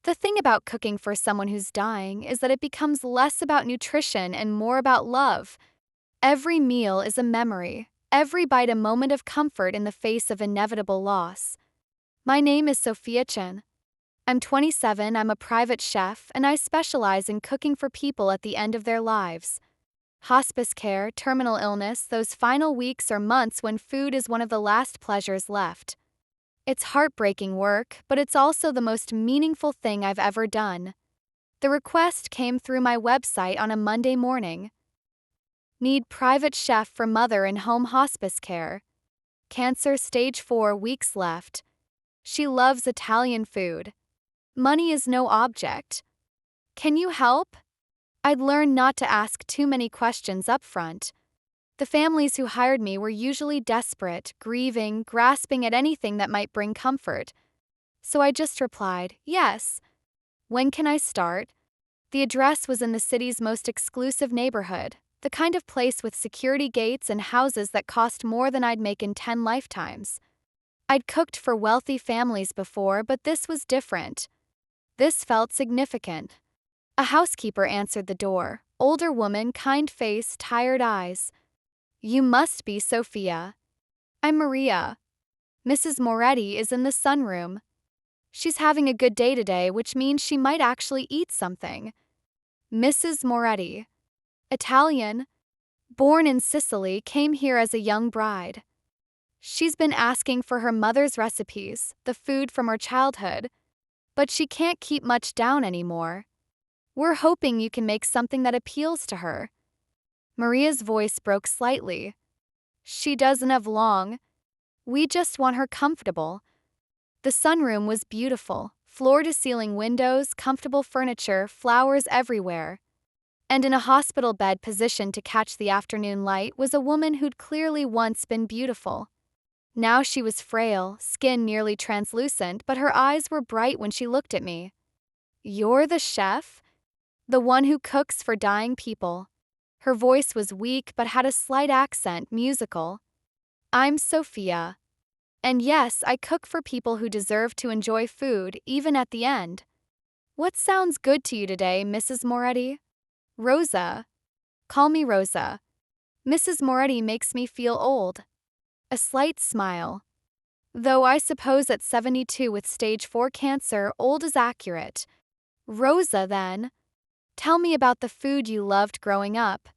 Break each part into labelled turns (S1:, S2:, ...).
S1: The thing about cooking for someone who's dying is that it becomes less about nutrition and more about love. Every meal is a memory, every bite a moment of comfort in the face of inevitable loss. My name is Sophia Chen. I'm 27, I'm a private chef, and I specialize in cooking for people at the end of their lives. Hospice care, terminal illness, those final weeks or months when food is one of the last pleasures left. It's heartbreaking work, but it's also the most meaningful thing I've ever done. The request came through my website on a Monday morning. Need private chef for mother in home hospice care. Cancer stage 4 weeks left. She loves Italian food. Money is no object. Can you help? I'd learned not to ask too many questions up front. The families who hired me were usually desperate, grieving, grasping at anything that might bring comfort. So I just replied, yes. When can I start? The address was in the city's most exclusive neighborhood, the kind of place with security gates and houses that cost more than I'd make in 10 lifetimes. I'd cooked for wealthy families before, but this was different. This felt significant. A housekeeper answered the door, older woman, kind face, tired eyes. You must be Sophia. I'm Maria. Mrs. Moretti is in the sunroom. She's having a good day today, which means she might actually eat something. Mrs. Moretti. Italian. Born in Sicily, came here as a young bride. She's been asking for her mother's recipes, the food from her childhood, but she can't keep much down anymore. We're hoping you can make something that appeals to her. Maria's voice broke slightly. She doesn't have long. We just want her comfortable. The sunroom was beautiful, floor-to-ceiling windows, comfortable furniture, flowers everywhere. And in a hospital bed positioned to catch the afternoon light was a woman who'd clearly once been beautiful. Now she was frail, skin nearly translucent, but her eyes were bright when she looked at me. You're the chef? The one who cooks for dying people. Her voice was weak but had a slight accent, musical. I'm Sophia. And yes, I cook for people who deserve to enjoy food, even at the end. What sounds good to you today, Mrs. Moretti? Rosa. Call me Rosa. Mrs. Moretti makes me feel old. A slight smile. Though I suppose at 72 with stage 4 cancer, old is accurate. Rosa, then. Tell me about the food you loved growing up.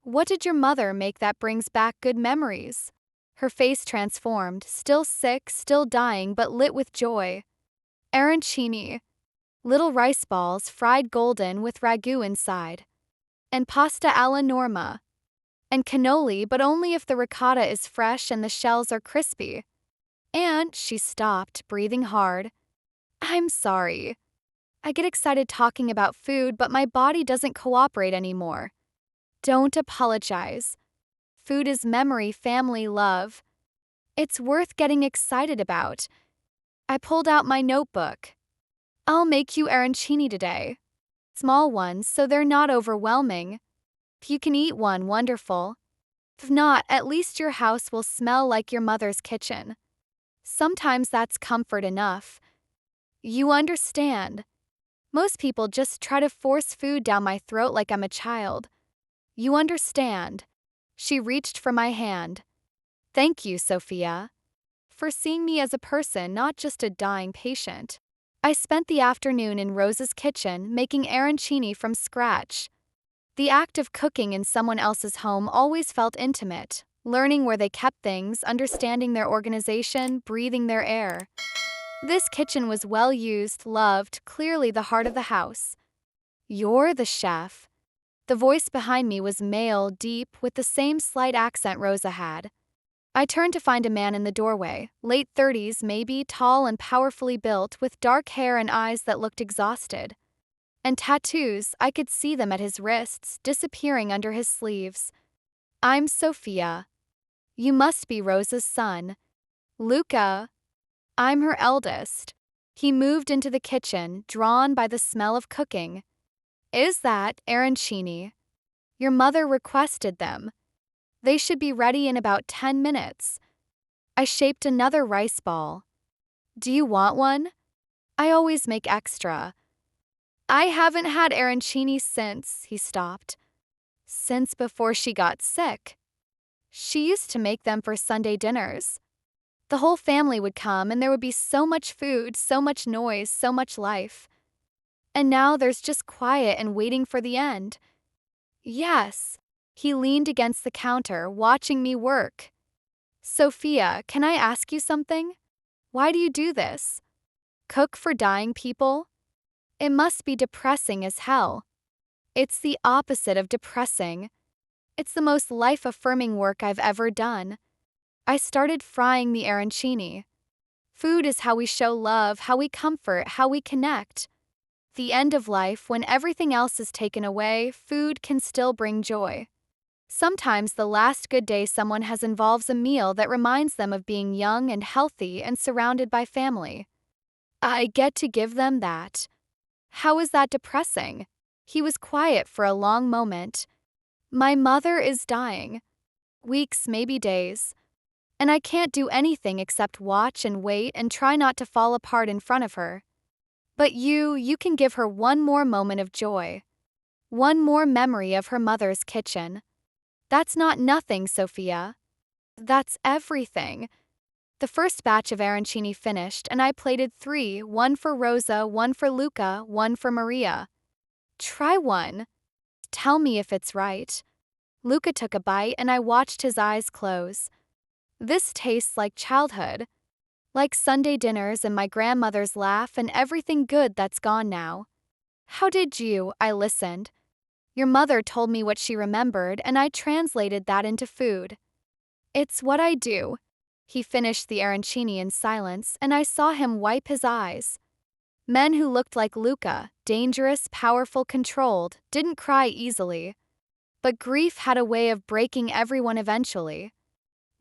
S1: What did your mother make that brings back good memories? Her face transformed, still sick, still dying, but lit with joy. Arancini. Little rice balls fried golden with ragu inside. And pasta alla norma. And cannoli, but only if the ricotta is fresh and the shells are crispy. And she stopped, breathing hard. I'm sorry. I get excited talking about food, but my body doesn't cooperate anymore. Don't apologize. Food is memory, family, love. It's worth getting excited about. I pulled out my notebook. I'll make you arancini today. Small ones, so they're not overwhelming. If you can eat one, wonderful. If not, at least your house will smell like your mother's kitchen. Sometimes that's comfort enough. You understand. Most people just try to force food down my throat like I'm a child. You understand. She reached for my hand. Thank you, Sophia, for seeing me as a person, not just a dying patient. I spent the afternoon in Rosa's kitchen making arancini from scratch. The act of cooking in someone else's home always felt intimate, learning where they kept things, understanding their organization, breathing their air. This kitchen was well used, loved, clearly the heart of the house. You're the chef. The voice behind me was male, deep, with the same slight accent Rosa had. I turned to find a man in the doorway, late 30s maybe, tall and powerfully built, with dark hair and eyes that looked exhausted. And tattoos, I could see them at his wrists, disappearing under his sleeves. I'm Sophia. You must be Rosa's son. Luca. I'm her eldest. He moved into the kitchen, drawn by the smell of cooking. Is that arancini? Your mother requested them. They should be ready in about 10 minutes. I shaped another rice ball. Do you want one? I always make extra. I haven't had arancini since, he stopped. Since before she got sick. She used to make them for Sunday dinners. The whole family would come and there would be so much food, so much noise, so much life. And now there's just quiet and waiting for the end. Yes. He leaned against the counter, watching me work. Sophia, can I ask you something? Why do you do this? Cook for dying people? It must be depressing as hell. It's the opposite of depressing. It's the most life-affirming work I've ever done. I started frying the arancini. Food is how we show love, how we comfort, how we connect. The end of life, when everything else is taken away, food can still bring joy. Sometimes the last good day someone has involves a meal that reminds them of being young and healthy and surrounded by family. I get to give them that. How is that depressing? He was quiet for a long moment. My mother is dying. Weeks, maybe days. And I can't do anything except watch and wait and try not to fall apart in front of her. But you can give her one more moment of joy. One more memory of her mother's kitchen. That's not nothing, Sophia. That's everything. The first batch of arancini finished, and I plated 3, one for Rosa, one for Luca, one for Maria. Try one. Tell me if it's right. Luca took a bite, and I watched his eyes close. This tastes like childhood. Like Sunday dinners and my grandmother's laugh and everything good that's gone now. How did you? I listened. Your mother told me what she remembered, and I translated that into food. It's what I do. He finished the arancini in silence, and I saw him wipe his eyes. Men who looked like Luca, dangerous, powerful, controlled, didn't cry easily. But grief had a way of breaking everyone eventually.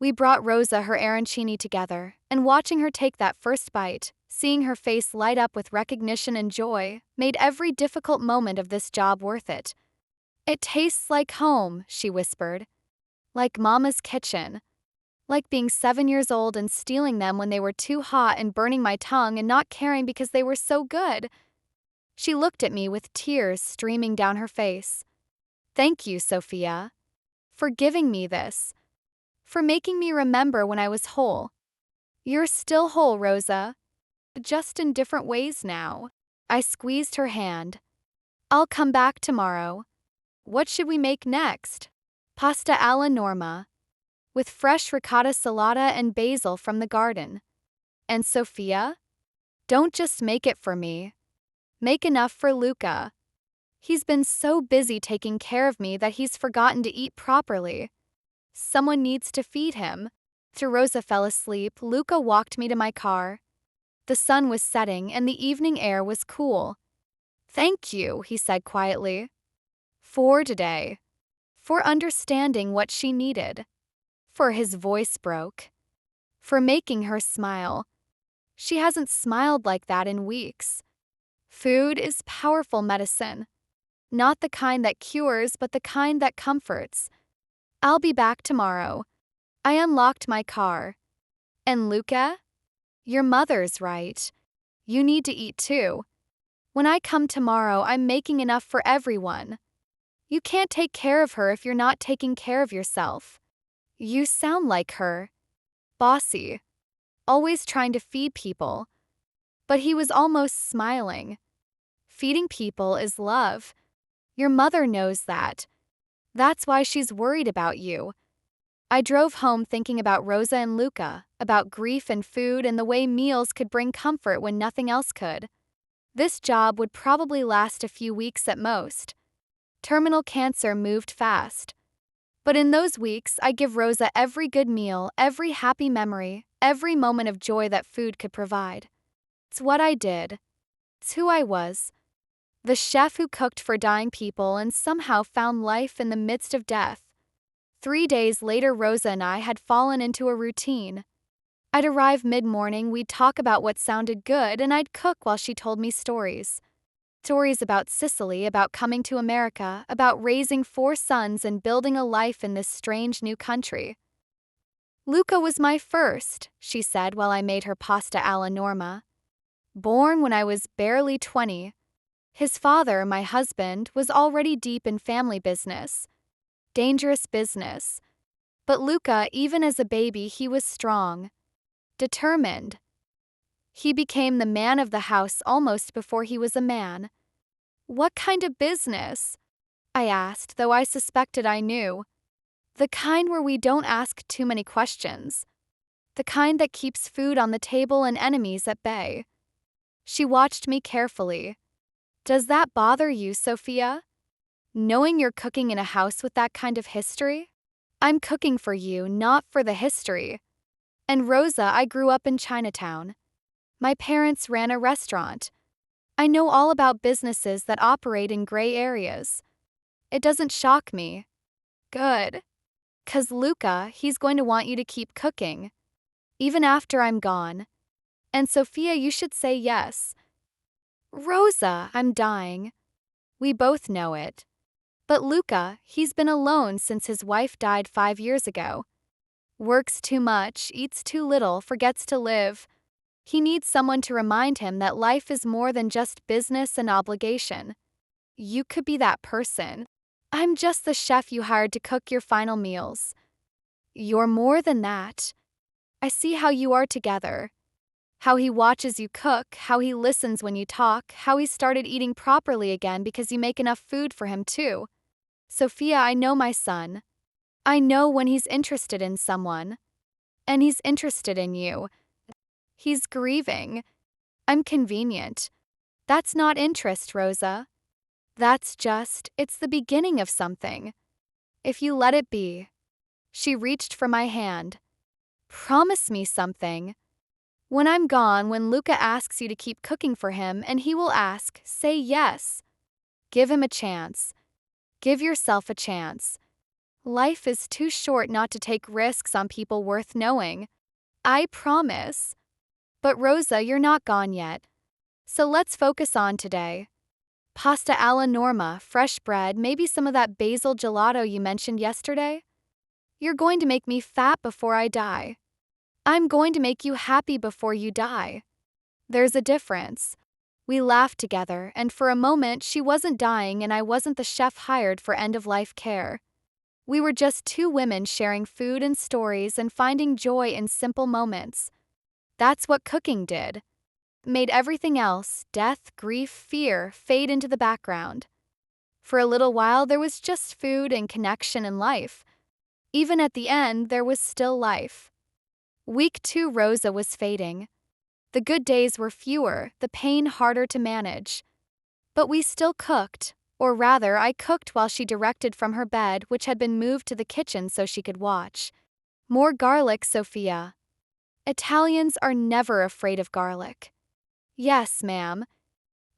S1: We brought Rosa her arancini together, and watching her take that first bite, seeing her face light up with recognition and joy, made every difficult moment of this job worth it. It tastes like home, she whispered. Like Mama's kitchen. Like being 7 years old and stealing them when they were too hot and burning my tongue and not caring because they were so good. She looked at me with tears streaming down her face. Thank you, Sophia. For giving me this. For making me remember when I was whole. You're still whole, Rosa. Just in different ways now. I squeezed her hand. I'll come back tomorrow. What should we make next? Pasta alla norma. With fresh ricotta salata and basil from the garden. And Sophia? Don't just make it for me. Make enough for Luca. He's been so busy taking care of me that he's forgotten to eat properly. Someone needs to feed him. After Rosa fell asleep, Luca walked me to my car. The sun was setting and the evening air was cool. Thank you, he said quietly. For today. For understanding what she needed. For his voice broke. For making her smile. She hasn't smiled like that in weeks. Food is powerful medicine. Not the kind that cures, but the kind that comforts. I'll be back tomorrow. I unlocked my car. And Luca? Your mother's right. You need to eat too. When I come tomorrow, I'm making enough for everyone. You can't take care of her if you're not taking care of yourself. You sound like her. Bossy. Always trying to feed people. But he was almost smiling. Feeding people is love. Your mother knows that. That's why she's worried about you. I drove home thinking about Rosa and Luca, about grief and food and the way meals could bring comfort when nothing else could. This job would probably last a few weeks at most. Terminal cancer moved fast. But in those weeks, I give Rosa every good meal, every happy memory, every moment of joy that food could provide. It's what I did. It's who I was. The chef who cooked for dying people and somehow found life in the midst of death. 3 days later, Rosa and I had fallen into a routine. I'd arrive mid-morning, we'd talk about what sounded good, and I'd cook while she told me stories. Stories about Sicily, about coming to America, about raising 4 sons and building a life in this strange new country. Luca was my first, she said while I made her pasta alla norma. Born when I was barely 20. His father, my husband, was already deep in family business. Dangerous business. But Luca, even as a baby, he was strong. Determined. He became the man of the house almost before he was a man. What kind of business? I asked, though I suspected I knew. The kind where we don't ask too many questions. The kind that keeps food on the table and enemies at bay. She watched me carefully. Does that bother you, Sophia? Knowing you're cooking in a house with that kind of history? I'm cooking for you, not for the history. And Rosa, I grew up in Chinatown. My parents ran a restaurant. I know all about businesses that operate in gray areas. It doesn't shock me. Good. 'Cause Luca, he's going to want you to keep cooking. Even after I'm gone. And Sophia, you should say yes. Rosa, I'm dying. We both know it. But Luca, he's been alone since his wife died 5 years ago. Works too much, eats too little, forgets to live. He needs someone to remind him that life is more than just business and obligation. You could be that person. I'm just the chef you hired to cook your final meals. You're more than that. I see how you are together. How he watches you cook, how he listens when you talk, how he started eating properly again because you make enough food for him too. Sophia, I know my son. I know when he's interested in someone. And he's interested in you. He's grieving. I'm convenient. That's not interest, Rosa. It's the beginning of something. If you let it be. She reached for my hand. Promise me something. When I'm gone, when Luca asks you to keep cooking for him and he will ask, say yes. Give him a chance. Give yourself a chance. Life is too short not to take risks on people worth knowing. I promise. But Rosa, you're not gone yet. So let's focus on today. Pasta alla norma, fresh bread, maybe some of that basil gelato you mentioned yesterday? You're going to make me fat before I die. I'm going to make you happy before you die. There's a difference. We laughed together, and for a moment she wasn't dying and I wasn't the chef hired for end-of-life care. We were just two women sharing food and stories and finding joy in simple moments. That's what cooking did. Made everything else, death, grief, fear, fade into the background. For a little while there was just food and connection and life. Even at the end, there was still life. Week 2 Rosa was fading. The good days were fewer, the pain harder to manage. But we still cooked, or rather, I cooked while she directed from her bed, which had been moved to the kitchen so she could watch. More garlic, Sophia. Italians are never afraid of garlic. Yes, ma'am.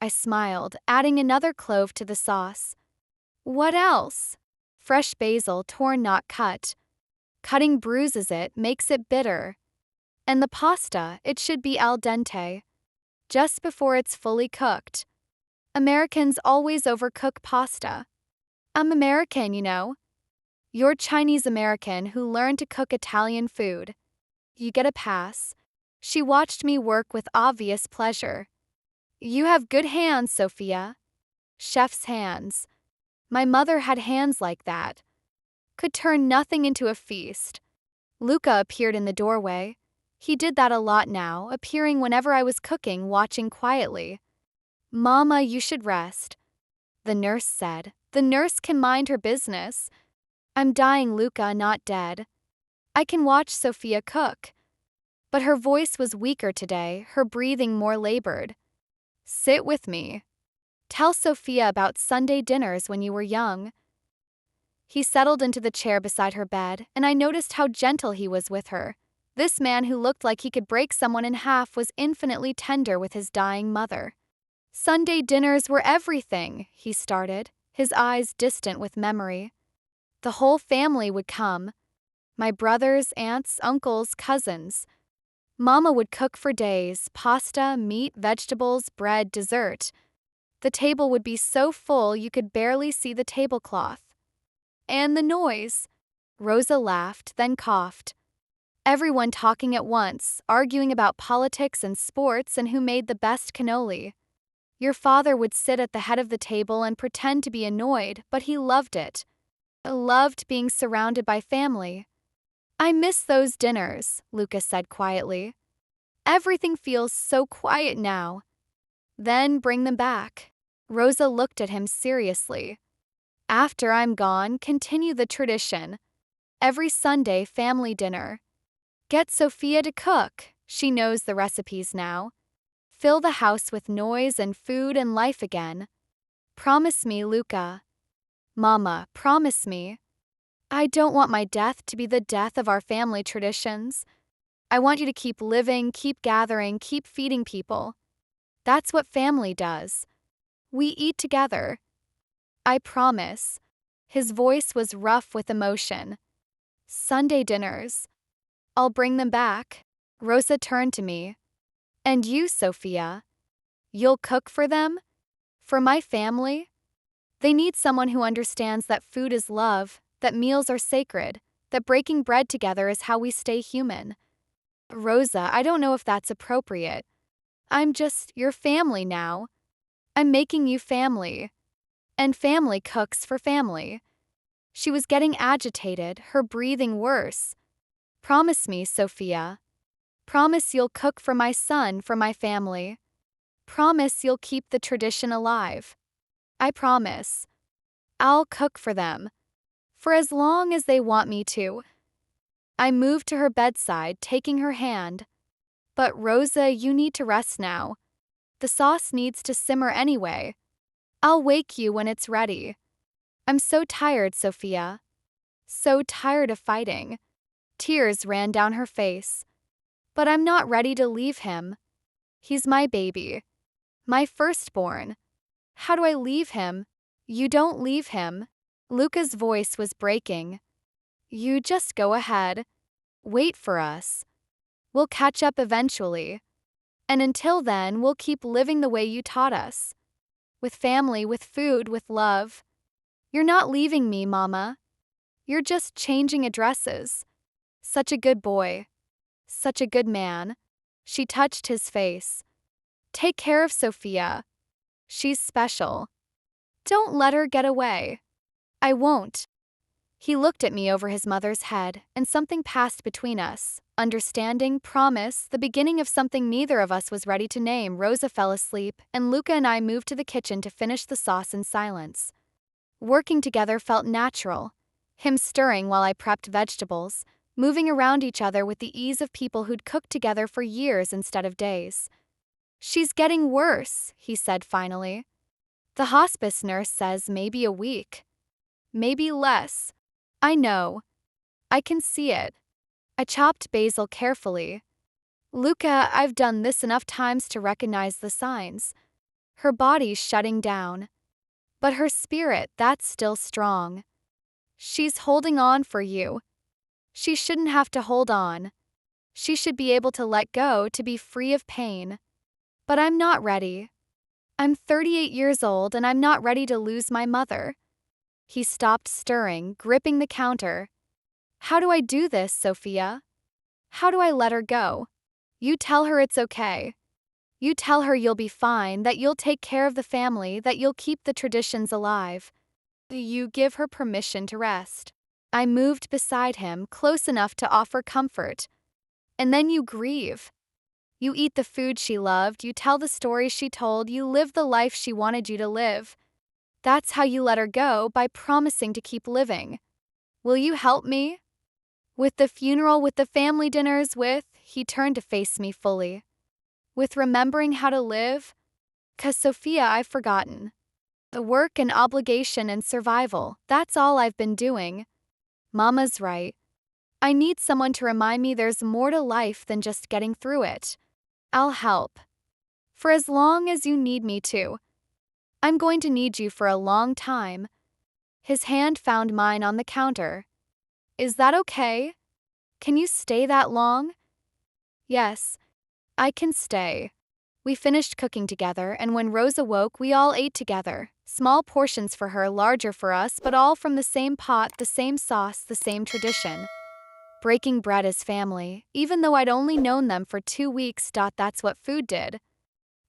S1: I smiled, adding another clove to the sauce. What else? Fresh basil, torn not cut. Cutting bruises it, makes it bitter. And the pasta, it should be al dente. Just before it's fully cooked. Americans always overcook pasta. I'm American, you know. You're Chinese American who learned to cook Italian food. You get a pass. She watched me work with obvious pleasure. You have good hands, Sophia. Chef's hands. My mother had hands like that. Could turn nothing into a feast. Luca appeared in the doorway. He did that a lot now, appearing whenever I was cooking, watching quietly. Mama, you should rest. The nurse said. The nurse can mind her business. I'm dying, Luca, not dead. I can watch Sophia cook. But her voice was weaker today, her breathing more labored. Sit with me. Tell Sophia about Sunday dinners when you were young. He settled into the chair beside her bed, and I noticed how gentle he was with her. This man who looked like he could break someone in half was infinitely tender with his dying mother. Sunday dinners were everything, he started, his eyes distant with memory. The whole family would come. My brothers, aunts, uncles, cousins. Mama would cook for days, pasta, meat, vegetables, bread, dessert. The table would be so full you could barely see the tablecloth. And the noise. Rosa laughed, then coughed. Everyone talking at once, arguing about politics and sports and who made the best cannoli. Your father would sit at the head of the table and pretend to be annoyed, but he loved it. Loved being surrounded by family. I miss those dinners, Lucas said quietly. Everything feels so quiet now. Then bring them back. Rosa looked at him seriously. After I'm gone, continue the tradition. Every Sunday, family dinner. Get Sophia to cook. She knows the recipes now. Fill the house with noise and food and life again. Promise me, Luca. Mama, promise me. I don't want my death to be the death of our family traditions. I want you to keep living, keep gathering, keep feeding people. That's what family does. We eat together. I promise. His voice was rough with emotion. Sunday dinners. I'll bring them back. Rosa turned to me. And you, Sophia? You'll cook for them? For my family? They need someone who understands that food is love, that meals are sacred, that breaking bread together is how we stay human. Rosa, I don't know if that's appropriate. I'm just your family now. I'm making you family. And family cooks for family. She was getting agitated, her breathing worse. Promise me, Sophia. Promise you'll cook for my son, for my family. Promise you'll keep the tradition alive. I promise. I'll cook for them. For as long as they want me to. I moved to her bedside, taking her hand. But Rosa, you need to rest now. The sauce needs to simmer anyway. I'll wake you when it's ready. I'm so tired, Sophia. So tired of fighting. Tears ran down her face. But I'm not ready to leave him. He's my baby. My firstborn. How do I leave him? You don't leave him. Luca's voice was breaking. You just go ahead. Wait for us. We'll catch up eventually. And until then, we'll keep living the way you taught us. With family, with food, with love. You're not leaving me, Mama. You're just changing addresses. Such a good boy. Such a good man. She touched his face. Take care of Sophia. She's special. Don't let her get away. I won't. He looked at me over his mother's head, and something passed between us. Understanding, promise, the beginning of something neither of us was ready to name. Rosa fell asleep, and Luca and I moved to the kitchen to finish the sauce in silence. Working together felt natural. Him stirring while I prepped vegetables, moving around each other with the ease of people who'd cooked together for years instead of days. She's getting worse, he said finally. The hospice nurse says maybe a week. Maybe less. I know. I can see it. I chopped basil carefully. Luca, I've done this enough times to recognize the signs. Her body's shutting down. But her spirit, that's still strong. She's holding on for you. She shouldn't have to hold on. She should be able to let go to be free of pain. But I'm not ready. I'm 38 years old and I'm not ready to lose my mother. He stopped stirring, gripping the counter. How do I do this, Sophia? How do I let her go? You tell her it's okay. You tell her you'll be fine, that you'll take care of the family, that you'll keep the traditions alive. You give her permission to rest. I moved beside him, close enough to offer comfort. And then you grieve. You eat the food she loved, you tell the stories she told, you live the life she wanted you to live. That's how you let her go, by promising to keep living. Will you help me? With the funeral, with the family dinners, he turned to face me fully. With remembering how to live? 'Cause Sophia, I've forgotten. The work and obligation and survival, that's all I've been doing. Mama's right. I need someone to remind me there's more to life than just getting through it. I'll help. For as long as you need me to. I'm going to need you for a long time. His hand found mine on the counter. Is that okay? Can you stay that long? Yes, I can stay. We finished cooking together, and when Rose awoke, we all ate together. Small portions for her, larger for us, but all from the same pot, the same sauce, the same tradition. Breaking bread as family, even though I'd only known them for 2 weeks. That's what food did.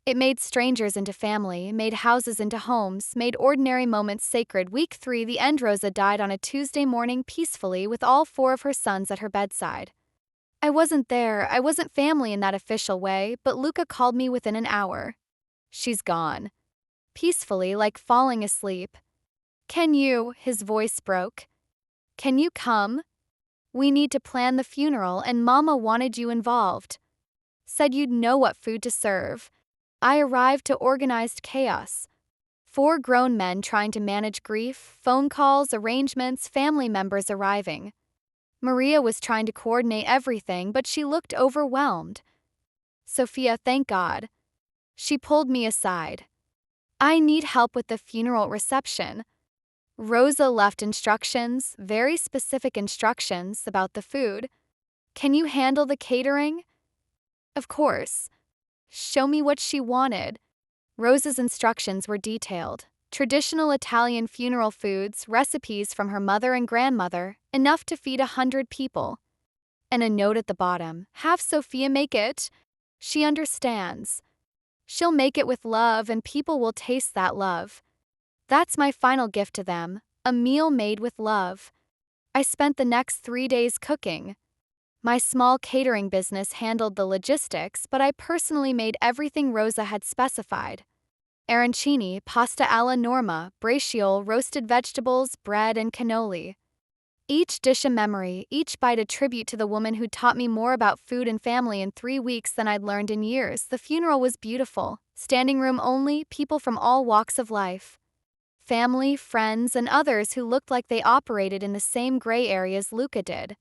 S1: It made strangers into family, made houses into homes, made ordinary moments sacred. Week 3, the end. Rosa died on a Tuesday morning peacefully with all 4 of her sons at her bedside. I wasn't there, I wasn't family in that official way, but Luca called me within an hour. She's gone. Peacefully, like falling asleep. Can you, his voice broke. Can you come? We need to plan the funeral and Mama wanted you involved. Said you'd know what food to serve. I arrived to organized chaos. 4 grown men trying to manage grief, phone calls, arrangements, family members arriving. Maria was trying to coordinate everything, but she looked overwhelmed. Sophia, thank God. She pulled me aside. I need help with the funeral reception. Rosa left instructions, very specific instructions, about the food. Can you handle the catering? Of course. Show me what she wanted. Rosa's instructions were detailed. Traditional Italian funeral foods, recipes from her mother and grandmother, enough to feed 100 people. And a note at the bottom, have Sophia make it. She understands. She'll make it with love and people will taste that love. That's my final gift to them, a meal made with love. I spent the next 3 days cooking. My small catering business handled the logistics, but I personally made everything Rosa had specified. Arancini, pasta alla norma, braciole, roasted vegetables, bread, and cannoli. Each dish a memory, each bite a tribute to the woman who taught me more about food and family in 3 weeks than I'd learned in years. The funeral was beautiful. Standing room only, people from all walks of life. Family, friends, and others who looked like they operated in the same gray areas Luca did.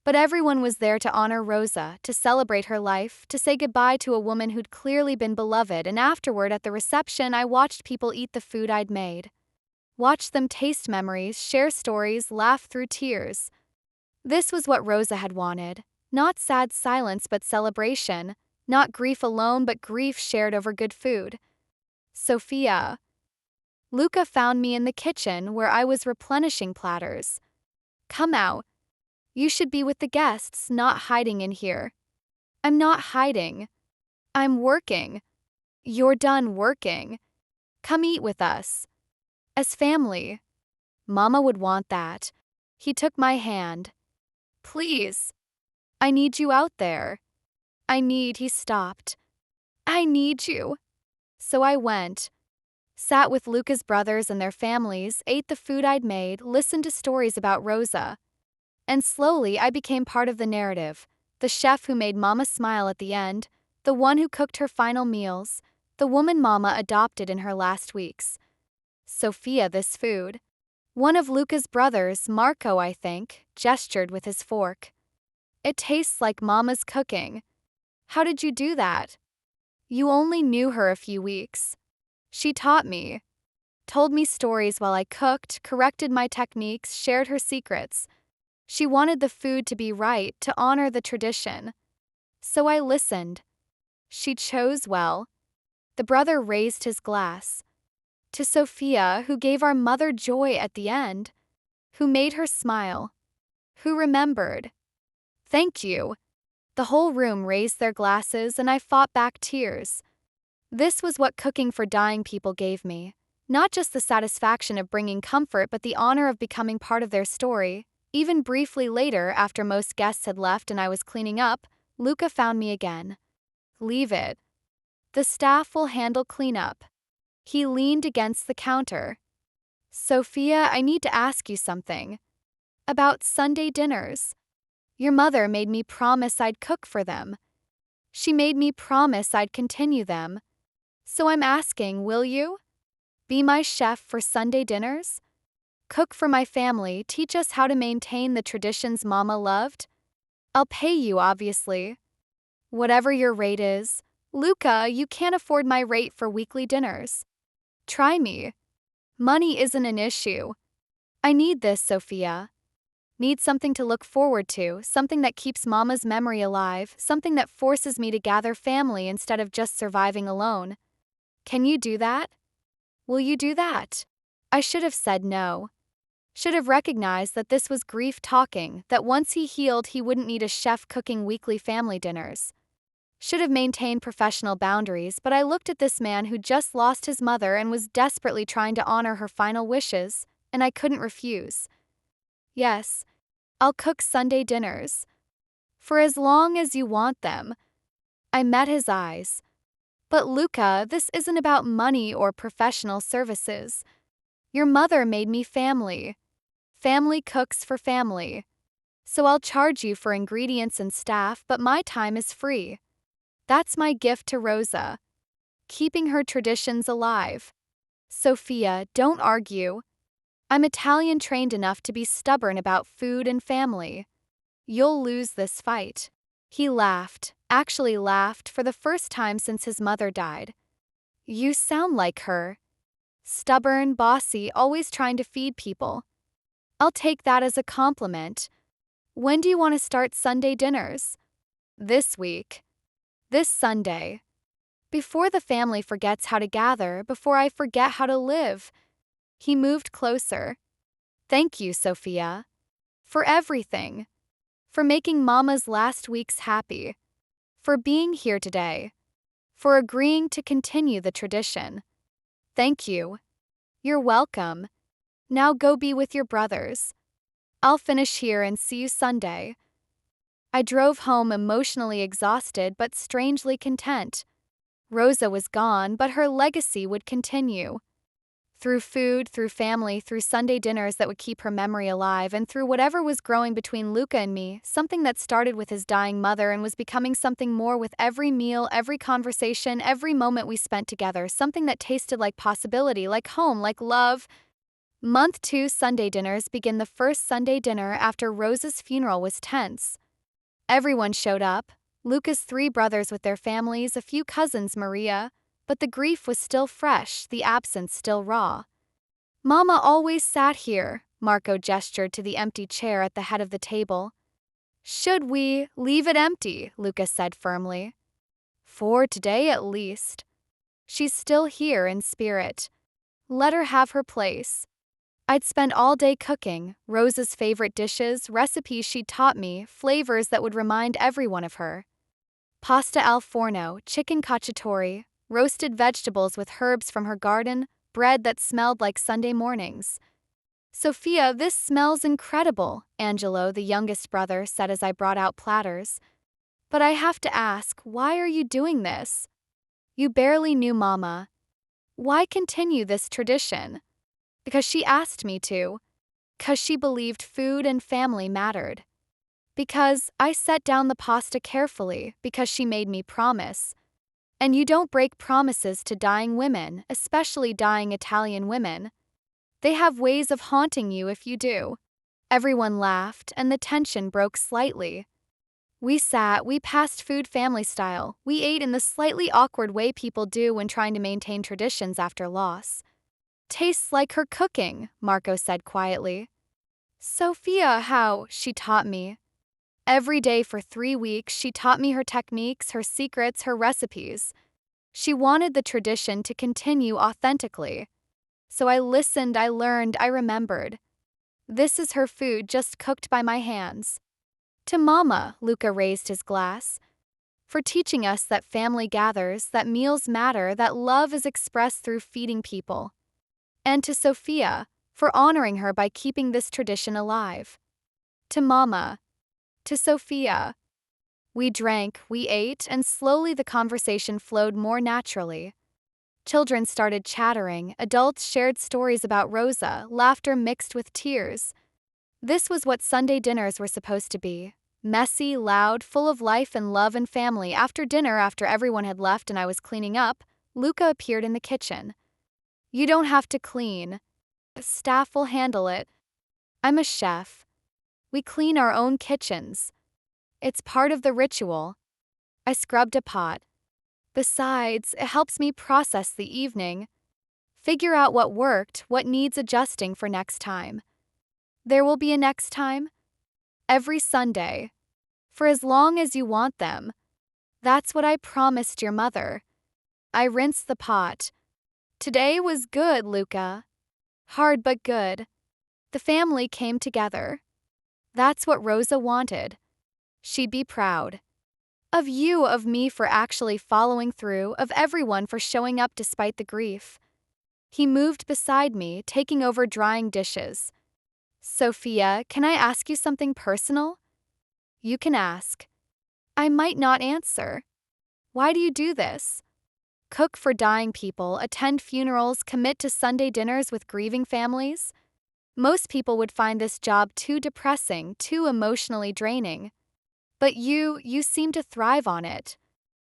S1: But everyone was there to honor Rosa, to celebrate her life, to say goodbye to a woman who'd clearly been beloved, and afterward at the reception I watched people eat the food I'd made. Watched them taste memories, share stories, laugh through tears. This was what Rosa had wanted. Not sad silence but celebration. Not grief alone but grief shared over good food. Sophia. Luca found me in the kitchen where I was replenishing platters. Come out. You should be with the guests, not hiding in here. I'm not hiding. I'm working. You're done working. Come eat with us. As family. Mama would want that. He took my hand. Please. I need you out there. He stopped. I need you. So I went. Sat with Luca's brothers and their families, ate the food I'd made, listened to stories about Rosa. And slowly I became part of the narrative, the chef who made Mama smile at the end, the one who cooked her final meals, the woman Mama adopted in her last weeks. Sophia, this food. One of Luca's brothers, Marco I think, gestured with his fork. It tastes like Mama's cooking. How did you do that? You only knew her a few weeks. She taught me. Told me stories while I cooked, corrected my techniques, shared her secrets. She wanted the food to be right, to honor the tradition. So I listened. She chose well. The brother raised his glass. To Sophia, who gave our mother joy at the end. Who made her smile. Who remembered. Thank you. The whole room raised their glasses and I fought back tears. This was what cooking for dying people gave me. Not just the satisfaction of bringing comfort but the honor of becoming part of their story. Even briefly later, after most guests had left and I was cleaning up, Luca found me again. Leave it. The staff will handle cleanup. He leaned against the counter. Sophia, I need to ask you something. About Sunday dinners. Your mother made me promise I'd cook for them. She made me promise I'd continue them. So I'm asking, will you? Be my chef for Sunday dinners? Cook for my family, teach us how to maintain the traditions Mama loved? I'll pay you, obviously. Whatever your rate is. Luca, you can't afford my rate for weekly dinners. Try me. Money isn't an issue. I need this, Sophia. Need something to look forward to, something that keeps Mama's memory alive, something that forces me to gather family instead of just surviving alone. Can you do that? Will you do that? I should have said no. Should have recognized that this was grief talking, that once he healed he wouldn't need a chef cooking weekly family dinners. Should have maintained professional boundaries, but I looked at this man who just lost his mother and was desperately trying to honor her final wishes, and I couldn't refuse. Yes, I'll cook Sunday dinners. For as long as you want them. I met his eyes. But Luca, this isn't about money or professional services. Your mother made me family. Family cooks for family. So I'll charge you for ingredients and staff, but my time is free. That's my gift to Rosa. Keeping her traditions alive. Sophia, don't argue. I'm Italian trained enough to be stubborn about food and family. You'll lose this fight. He laughed, actually laughed for the first time since his mother died. You sound like her. Stubborn, bossy, always trying to feed people. I'll take that as a compliment. When do you want to start Sunday dinners? This week. This Sunday. Before the family forgets how to gather, before I forget how to live. He moved closer. Thank you, Sophia. For everything. For making Mama's last weeks happy. For being here today. For agreeing to continue the tradition. Thank you. You're welcome. Now go be with your brothers. I'll finish here and see you Sunday. I drove home emotionally exhausted but strangely content. Rosa was gone, but her legacy would continue. Through food, through family, through Sunday dinners that would keep her memory alive, and through whatever was growing between Luca and me, something that started with his dying mother and was becoming something more with every meal, every conversation, every moment we spent together, something that tasted like possibility, like home, like love. Month 2 Sunday dinners begin. The first Sunday dinner after Rosa's funeral was tense. Everyone showed up, Luca's 3 brothers with their families, a few cousins, Maria, but the grief was still fresh, the absence still raw. Mama always sat here, Marco gestured to the empty chair at the head of the table. Should we leave it empty? Luca said firmly. For today at least. She's still here in spirit. Let her have her place. I'd spend all day cooking, Rosa's favorite dishes, recipes she'd taught me, flavors that would remind everyone of her. Pasta al forno, chicken cacciatore, roasted vegetables with herbs from her garden, bread that smelled like Sunday mornings. Sophia, this smells incredible, Angelo, the youngest brother, said as I brought out platters. But I have to ask, why are you doing this? You barely knew Mama. Why continue this tradition? Because she asked me to. Because she believed food and family mattered. Because I set down the pasta carefully, because she made me promise. And you don't break promises to dying women, especially dying Italian women. They have ways of haunting you if you do. Everyone laughed, and the tension broke slightly. We sat, we passed food family style, we ate in the slightly awkward way people do when trying to maintain traditions after loss. Tastes like her cooking, Marco said quietly. Sophia, how? She taught me. Every day for 3 weeks, she taught me her techniques, her secrets, her recipes. She wanted the tradition to continue authentically. So I listened, I learned, I remembered. This is her food just cooked by my hands. To Mama, Luca raised his glass. For teaching us that family gathers, that meals matter, that love is expressed through feeding people. And to Sophia, for honoring her by keeping this tradition alive. To Mama. To Sophia. We drank, we ate, and slowly the conversation flowed more naturally. Children started chattering, adults shared stories about Rosa, laughter mixed with tears. This was what Sunday dinners were supposed to be. Messy, loud, full of life and love and family. After dinner, after everyone had left and I was cleaning up, Luca appeared in the kitchen. You don't have to clean. Staff will handle it. I'm a chef. We clean our own kitchens. It's part of the ritual. I scrubbed a pot. Besides, it helps me process the evening. Figure out what worked, what needs adjusting for next time. There will be a next time? Every Sunday. For as long as you want them. That's what I promised your mother. I rinsed the pot. Today was good, Luca. Hard but good. The family came together. That's what Rosa wanted. She'd be proud. Of you, of me for actually following through, of everyone for showing up despite the grief. He moved beside me, taking over drying dishes. Sophia, can I ask you something personal? You can ask. I might not answer. Why do you do this? Cook for dying people, attend funerals, commit to Sunday dinners with grieving families? Most people would find this job too depressing, too emotionally draining. But you seem to thrive on it.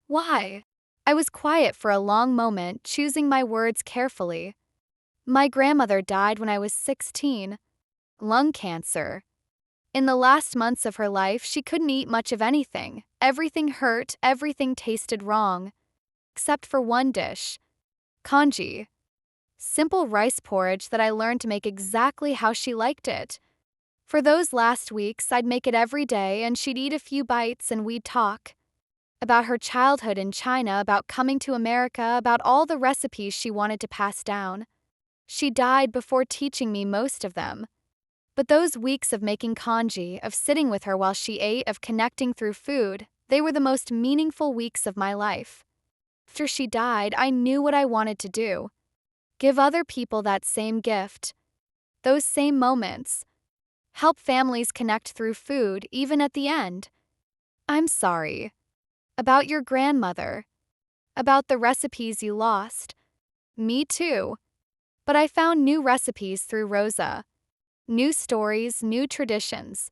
S1: Why? I was quiet for a long moment, choosing my words carefully. My grandmother died when I was 16. Lung cancer. In the last months of her life, she couldn't eat much of anything. Everything hurt, everything tasted wrong. Except for one dish. Congee. Simple rice porridge that I learned to make exactly how she liked it. For those last weeks, I'd make it every day and she'd eat a few bites and we'd talk. About her childhood in China, about coming to America, about all the recipes she wanted to pass down. She died before teaching me most of them. But those weeks of making congee, of sitting with her while she ate, of connecting through food, they were the most meaningful weeks of my life. After she died, I knew what I wanted to do. Give other people that same gift. Those same moments. Help families connect through food, even at the end. I'm sorry. About your grandmother. About the recipes you lost. Me too. But I found new recipes through Rosa. New stories, new traditions.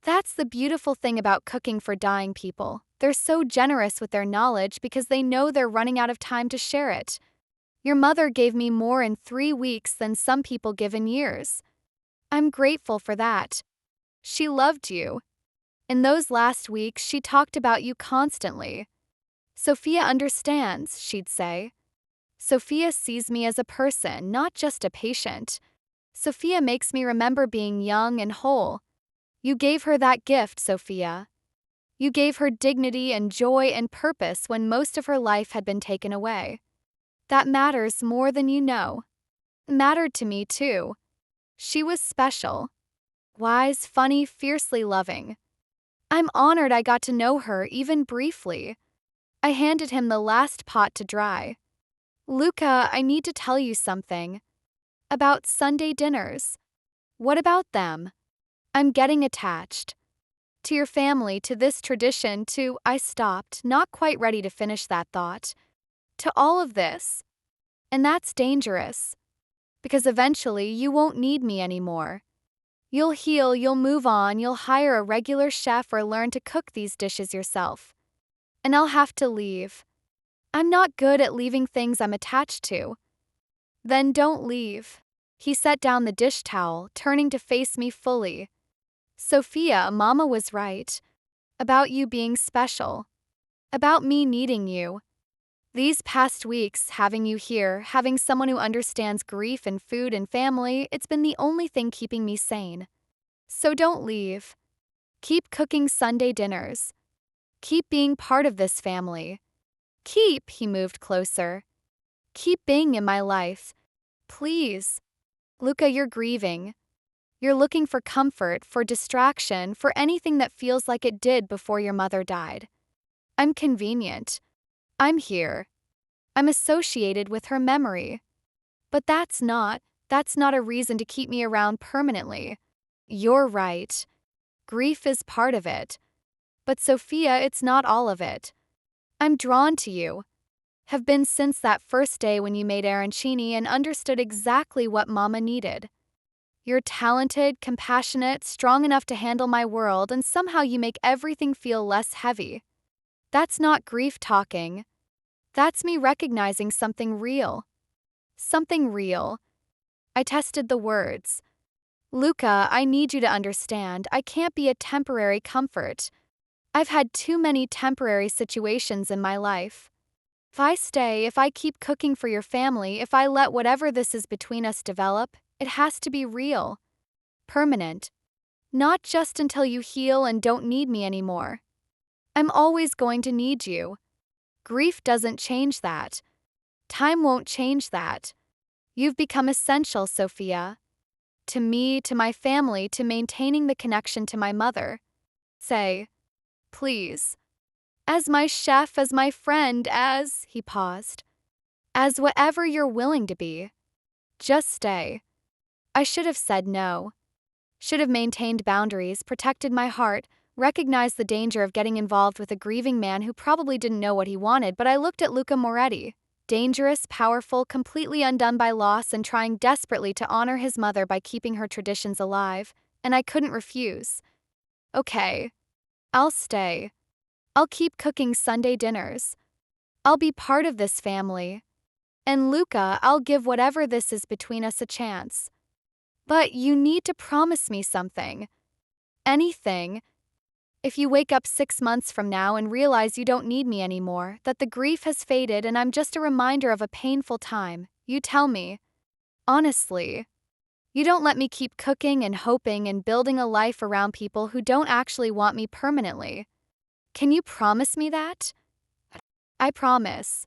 S1: That's the beautiful thing about cooking for dying people. They're so generous with their knowledge because they know they're running out of time to share it. Your mother gave me more in 3 weeks than some people give in years. I'm grateful for that. She loved you. In those last weeks, she talked about you constantly. Sophia understands, she'd say. Sophia sees me as a person, not just a patient. Sophia makes me remember being young and whole. You gave her that gift, Sophia. You gave her dignity and joy and purpose when most of her life had been taken away. That matters more than you know. It mattered to me, too. She was special. Wise, funny, fiercely loving. I'm honored I got to know her, even briefly. I handed him the last pot to dry. Luca, I need to tell you something. About Sunday dinners. What about them? I'm getting attached. To your family, to this tradition, to... I stopped, not quite ready to finish that thought. To all of this. And that's dangerous. Because eventually you won't need me anymore. You'll heal, you'll move on, you'll hire a regular chef or learn to cook these dishes yourself. And I'll have to leave. I'm not good at leaving things I'm attached to. Then don't leave. He set down the dish towel, turning to face me fully. Sophia, Mama was right. About you being special. About me needing you. These past weeks, having you here, having someone who understands grief and food and family, it's been the only thing keeping me sane. So don't leave. Keep cooking Sunday dinners. Keep being part of this family. Keep, he moved closer. Keep being in my life. Please. Luca, you're grieving. You're looking for comfort, for distraction, for anything that feels like it did before your mother died. I'm convenient. I'm here. I'm associated with her memory. But that's not a reason to keep me around permanently. You're right. Grief is part of it. But Sophia, it's not all of it. I'm drawn to you. Have been since that first day when you made arancini and understood exactly what Mama needed. You're talented, compassionate, strong enough to handle my world, and somehow you make everything feel less heavy. That's not grief talking. That's me recognizing something real. Something real. I tested the words. Luca, I need you to understand, I can't be a temporary comfort. I've had too many temporary situations in my life. If I stay, if I keep cooking for your family, if I let whatever this is between us develop, it has to be real. Permanent. Not just until you heal and don't need me anymore. I'm always going to need you. Grief doesn't change that. Time won't change that. You've become essential, Sophia. To me, to my family, to maintaining the connection to my mother. Say, please. As my chef, as my friend, he paused. As whatever you're willing to be. Just stay. I should have said no. Should have maintained boundaries, protected my heart, recognized the danger of getting involved with a grieving man who probably didn't know what he wanted, but I looked at Luca Moretti. Dangerous, powerful, completely undone by loss and trying desperately to honor his mother by keeping her traditions alive, and I couldn't refuse. Okay. I'll stay. I'll keep cooking Sunday dinners. I'll be part of this family. And Luca, I'll give whatever this is between us a chance. But you need to promise me something. Anything. If you wake up 6 months from now and realize you don't need me anymore, that the grief has faded and I'm just a reminder of a painful time, you tell me. Honestly. You don't let me keep cooking and hoping and building a life around people who don't actually want me permanently. Can you promise me that? I promise.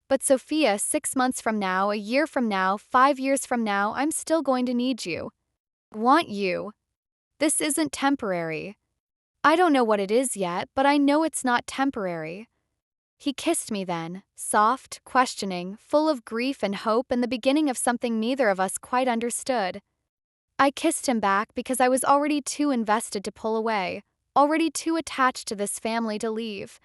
S1: But Sophia, 6 months from now, a year from now, 5 years from now, I'm still going to need you. Want you. This isn't temporary. I don't know what it is yet, but I know it's not temporary. He kissed me then, soft, questioning, full of grief and hope and the beginning of something neither of us quite understood. I kissed him back because I was already too invested to pull away, already too attached to this family to leave.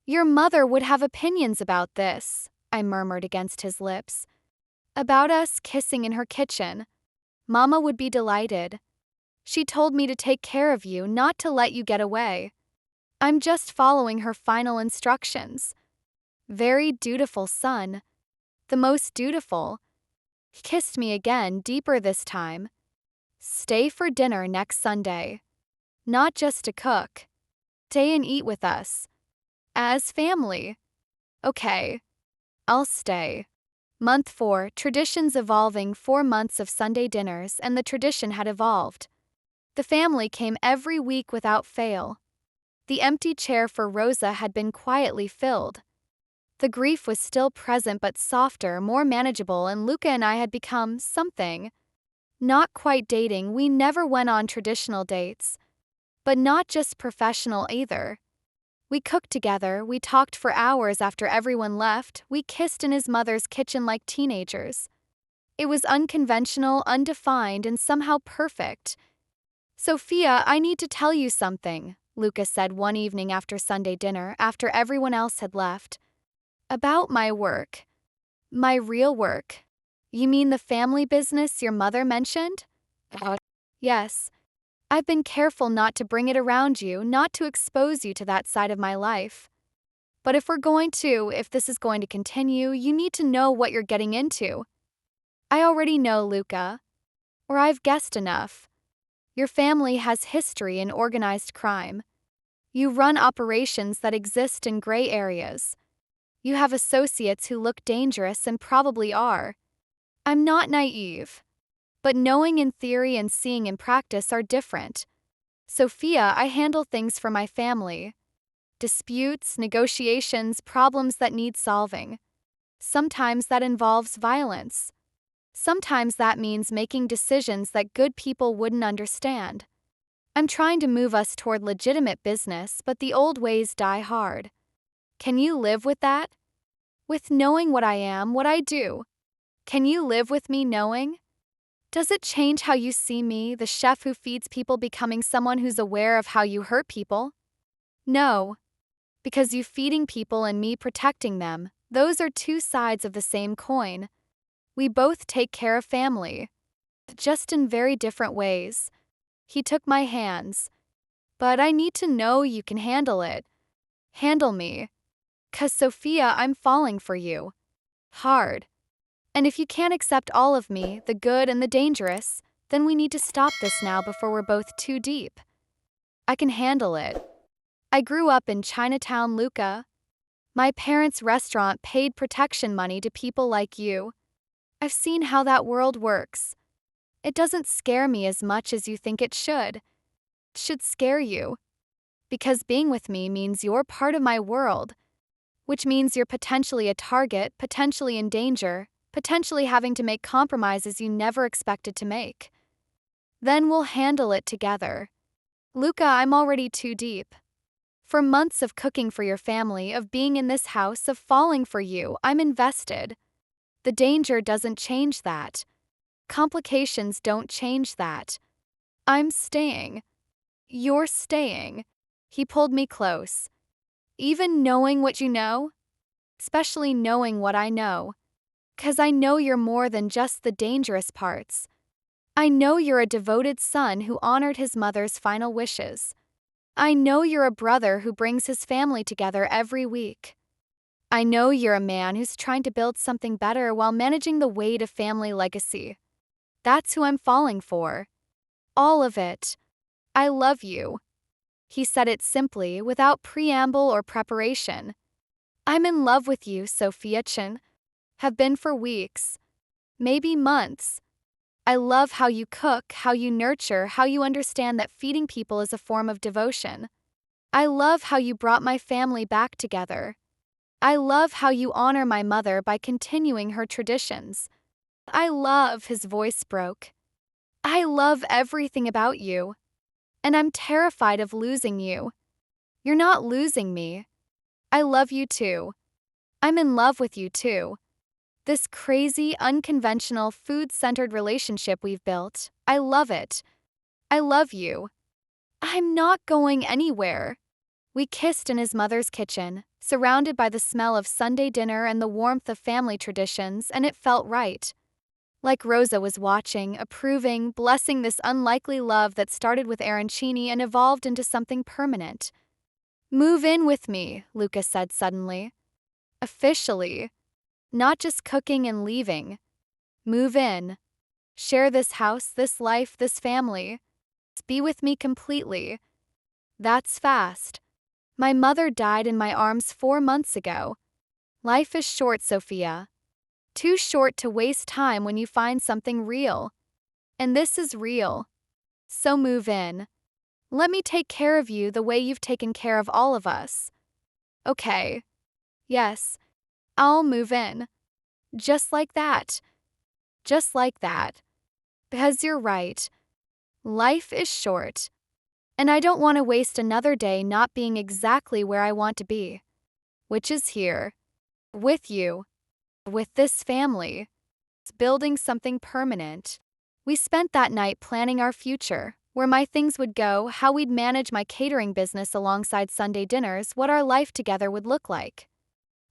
S1: Your mother would have opinions about this, I murmured against his lips. About us kissing in her kitchen. Mama would be delighted. She told me to take care of you, not to let you get away. I'm just following her final instructions. Very dutiful son. The most dutiful. He kissed me again, deeper this time. Stay for dinner next Sunday. Not just to cook. Stay and eat with us. As family. Okay. I'll stay. Month 4, traditions evolving, 4 months of Sunday dinners, and the tradition had evolved. The family came every week without fail. The empty chair for Rosa had been quietly filled. The grief was still present but softer, more manageable, and Luca and I had become something. Not quite dating, we never went on traditional dates. But not just professional either. We cooked together, we talked for hours after everyone left, we kissed in his mother's kitchen like teenagers. It was unconventional, undefined, and somehow perfect. Sophia, I need to tell you something, Luca said one evening after Sunday dinner, after everyone else had left. About my work. My real work. You mean the family business your mother mentioned? Yes. I've been careful not to bring it around you, not to expose you to that side of my life. But if this is going to continue, you need to know what you're getting into. I already know, Luca. Or I've guessed enough. Your family has history in organized crime. You run operations that exist in gray areas. You have associates who look dangerous and probably are. I'm not naive. But knowing in theory and seeing in practice are different. Sophia, I handle things for my family. Disputes, negotiations, problems that need solving. Sometimes that involves violence. Sometimes that means making decisions that good people wouldn't understand. I'm trying to move us toward legitimate business, but the old ways die hard. Can you live with that? With knowing what I am, what I do? Can you live with me knowing? Does it change how you see me, the chef who feeds people, becoming someone who's aware of how you hurt people? No. Because you feeding people and me protecting them, those are two sides of the same coin. We both take care of family. Just in very different ways. He took my hands. But I need to know you can handle it. Handle me. 'Cause Sophia, I'm falling for you. Hard. And if you can't accept all of me, the good and the dangerous, then we need to stop this now before we're both too deep. I can handle it. I grew up in Chinatown, Luca. My parents' restaurant paid protection money to people like you. I've seen how that world works. It doesn't scare me as much as you think it should. It should scare you. Because being with me means you're part of my world, which means you're potentially a target, potentially in danger, potentially having to make compromises you never expected to make. Then we'll handle it together. Luca, I'm already too deep. For months of cooking for your family, of being in this house, of falling for you, I'm invested. The danger doesn't change that. Complications don't change that. I'm staying. You're staying. He pulled me close. Even knowing what you know? Especially knowing what I know. 'Cause I know you're more than just the dangerous parts. I know you're a devoted son who honored his mother's final wishes. I know you're a brother who brings his family together every week. I know you're a man who's trying to build something better while managing the weight of family legacy. That's who I'm falling for. All of it. I love you. He said it simply, without preamble or preparation. I'm in love with you, Sophia Chin. Have been for weeks. Maybe months. I love how you cook, how you nurture, how you understand that feeding people is a form of devotion. I love how you brought my family back together. I love how you honor my mother by continuing her traditions. I love, his voice broke. I love everything about you. And I'm terrified of losing you. You're not losing me. I love you too. I'm in love with you too. This crazy, unconventional, food-centered relationship we've built, I love it. I love you. I'm not going anywhere. We kissed in his mother's kitchen, surrounded by the smell of Sunday dinner and the warmth of family traditions, and it felt right. Like Rosa was watching, approving, blessing this unlikely love that started with arancini and evolved into something permanent. Move in with me, Lucas said suddenly. Officially. Not just cooking and leaving. Move in. Share this house, this life, this family. Be with me completely. That's fast. My mother died in my arms 4 months ago. Life is short, Sophia. Too short to waste time when you find something real. And this is real. So move in. Let me take care of you the way you've taken care of all of us. Okay. Yes. I'll move in. Just like that. Just like that. Because you're right. Life is short. And I don't want to waste another day not being exactly where I want to be. Which is here. With you. With this family. Building something permanent. We spent that night planning our future, where my things would go, how we'd manage my catering business alongside Sunday dinners, what our life together would look like.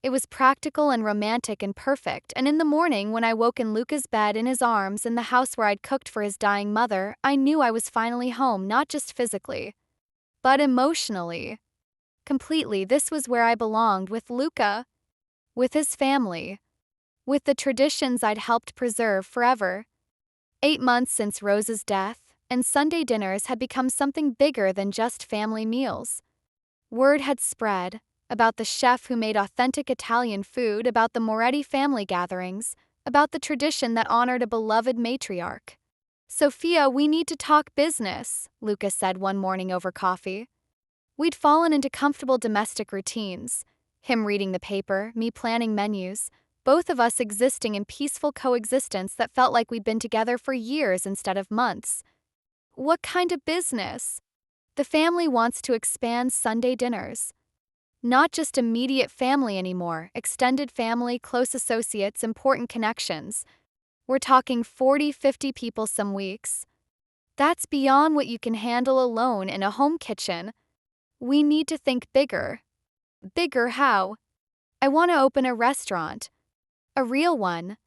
S1: It was practical and romantic and perfect, and in the morning when I woke in Luca's bed in his arms in the house where I'd cooked for his dying mother, I knew I was finally home, not just physically, but emotionally. Completely, this was where I belonged, with Luca, with his family, with the traditions I'd helped preserve forever. 8 months since Rose's death, and Sunday dinners had become something bigger than just family meals. Word had spread about the chef who made authentic Italian food, about the Moretti family gatherings, about the tradition that honored a beloved matriarch. Sophia, we need to talk business, Luca said one morning over coffee. We'd fallen into comfortable domestic routines, him reading the paper, me planning menus, both of us existing in peaceful coexistence that felt like we'd been together for years instead of months. What kind of business? The family wants to expand Sunday dinners. Not just immediate family anymore, extended family, close associates, important connections. We're talking 40, 50 people some weeks. That's beyond what you can handle alone in a home kitchen. We need to think bigger. Bigger how? I want to open a restaurant. A real one.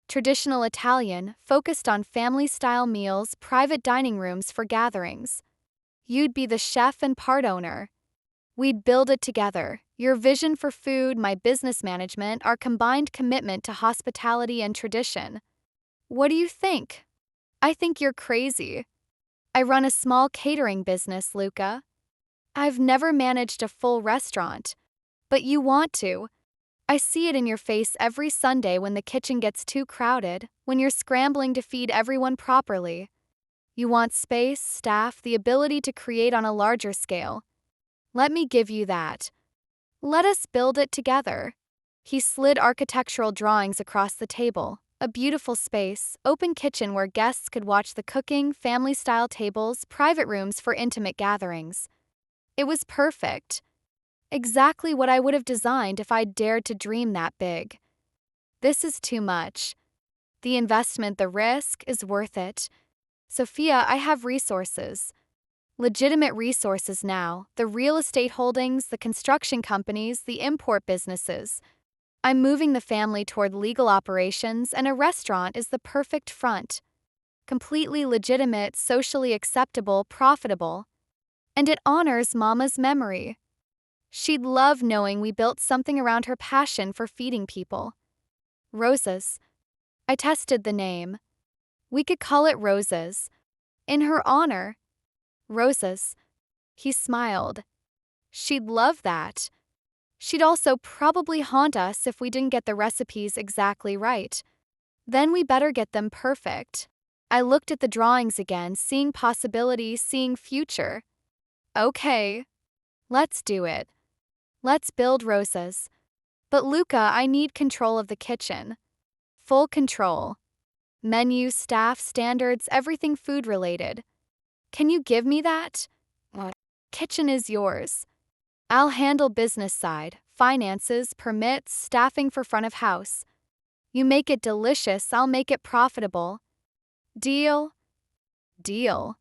S1: Traditional Italian, focused on family-style meals, private dining rooms for gatherings. You'd be the chef and part owner. We'd build it together. Your vision for food, my business management, our combined commitment to hospitality and tradition. What do you think? I think you're crazy. I run a small catering business, Luca. I've never managed a full restaurant. But you want to. I see it in your face every Sunday when the kitchen gets too crowded, when you're scrambling to feed everyone properly. You want space, staff, the ability to create on a larger scale. Let me give you that. Let us build it together. He slid architectural drawings across the table, a beautiful space, open kitchen where guests could watch the cooking, family-style tables, private rooms for intimate gatherings. It was perfect. Exactly what I would have designed if I'd dared to dream that big. This is too much. The investment, the risk, is worth it. Sophia, I have resources. Legitimate resources now, the real estate holdings, the construction companies, the import businesses. I'm moving the family toward legal operations, and a restaurant is the perfect front. Completely legitimate, socially acceptable, profitable. And it honors Mama's memory. She'd love knowing we built something around her passion for feeding people. Roses. I tested the name. We could call it Roses. In her honor. Roses. He smiled. She'd love that. She'd also probably haunt us if we didn't get the recipes exactly right. Then we better get them perfect. I looked at the drawings again, seeing possibility, seeing future. Okay. Let's do it. Let's build Roses. But Luca, I need control of the kitchen. Full control. Menu, staff, standards, everything food related. Can you give me that? Kitchen is yours. I'll handle business side, finances, permits, staffing for front of house. You make it delicious, I'll make it profitable. Deal? Deal.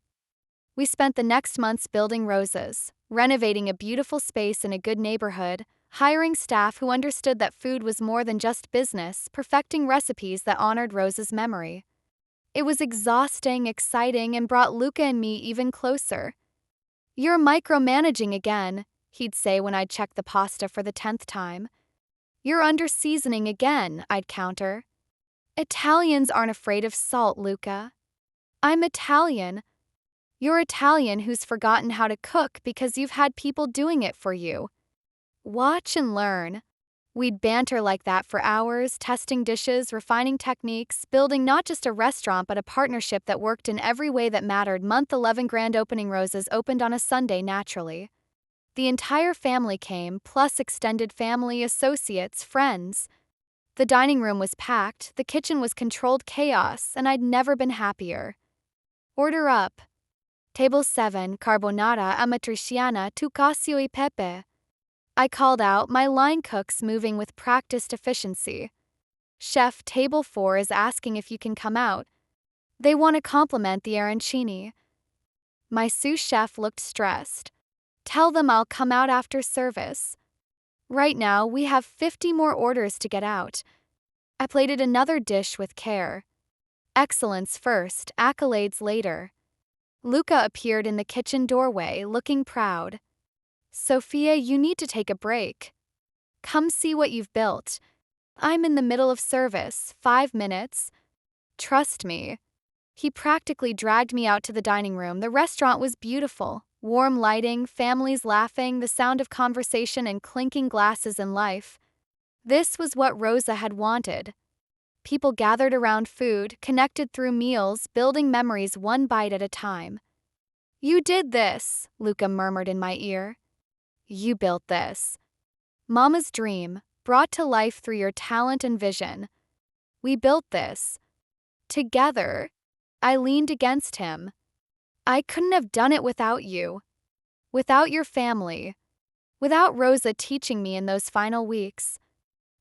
S1: We spent the next months building Roses, renovating a beautiful space in a good neighborhood, hiring staff who understood that food was more than just business, perfecting recipes that honored Rose's memory. It was exhausting, exciting, and brought Luca and me even closer. You're micromanaging again, he'd say when I'd check the pasta for the 10th time. You're under-seasoning again, I'd counter. Italians aren't afraid of salt, Luca. I'm Italian. You're Italian who's forgotten how to cook because you've had people doing it for you. Watch and learn. We'd banter like that for hours, testing dishes, refining techniques, building not just a restaurant but a partnership that worked in every way that mattered. Month 11 grand opening. Roses opened on a Sunday naturally. The entire family came, plus extended family, associates, friends. The dining room was packed, the kitchen was controlled chaos, and I'd never been happier. Order up. Table 7, carbonara amatriciana tu cacio e pepe. I called out, my line cooks moving with practiced efficiency. Chef, table 4 is asking if you can come out. They want to compliment the arancini. My sous chef looked stressed. Tell them I'll come out after service. Right now, we have 50 more orders to get out. I plated another dish with care. Excellence first, accolades later. Luca appeared in the kitchen doorway, looking proud. Sophia, you need to take a break. Come see what you've built. I'm in the middle of service, 5 minutes. Trust me. He practically dragged me out to the dining room. The restaurant was beautiful. Warm lighting, families laughing, the sound of conversation and clinking glasses in life. This was what Rosa had wanted. People gathered around food, connected through meals, building memories one bite at a time. You did this, Luca murmured in my ear. You built this. Mama's dream, brought to life through your talent and vision. We built this. Together. I leaned against him. I couldn't have done it without you. Without your family. Without Rosa teaching me in those final weeks.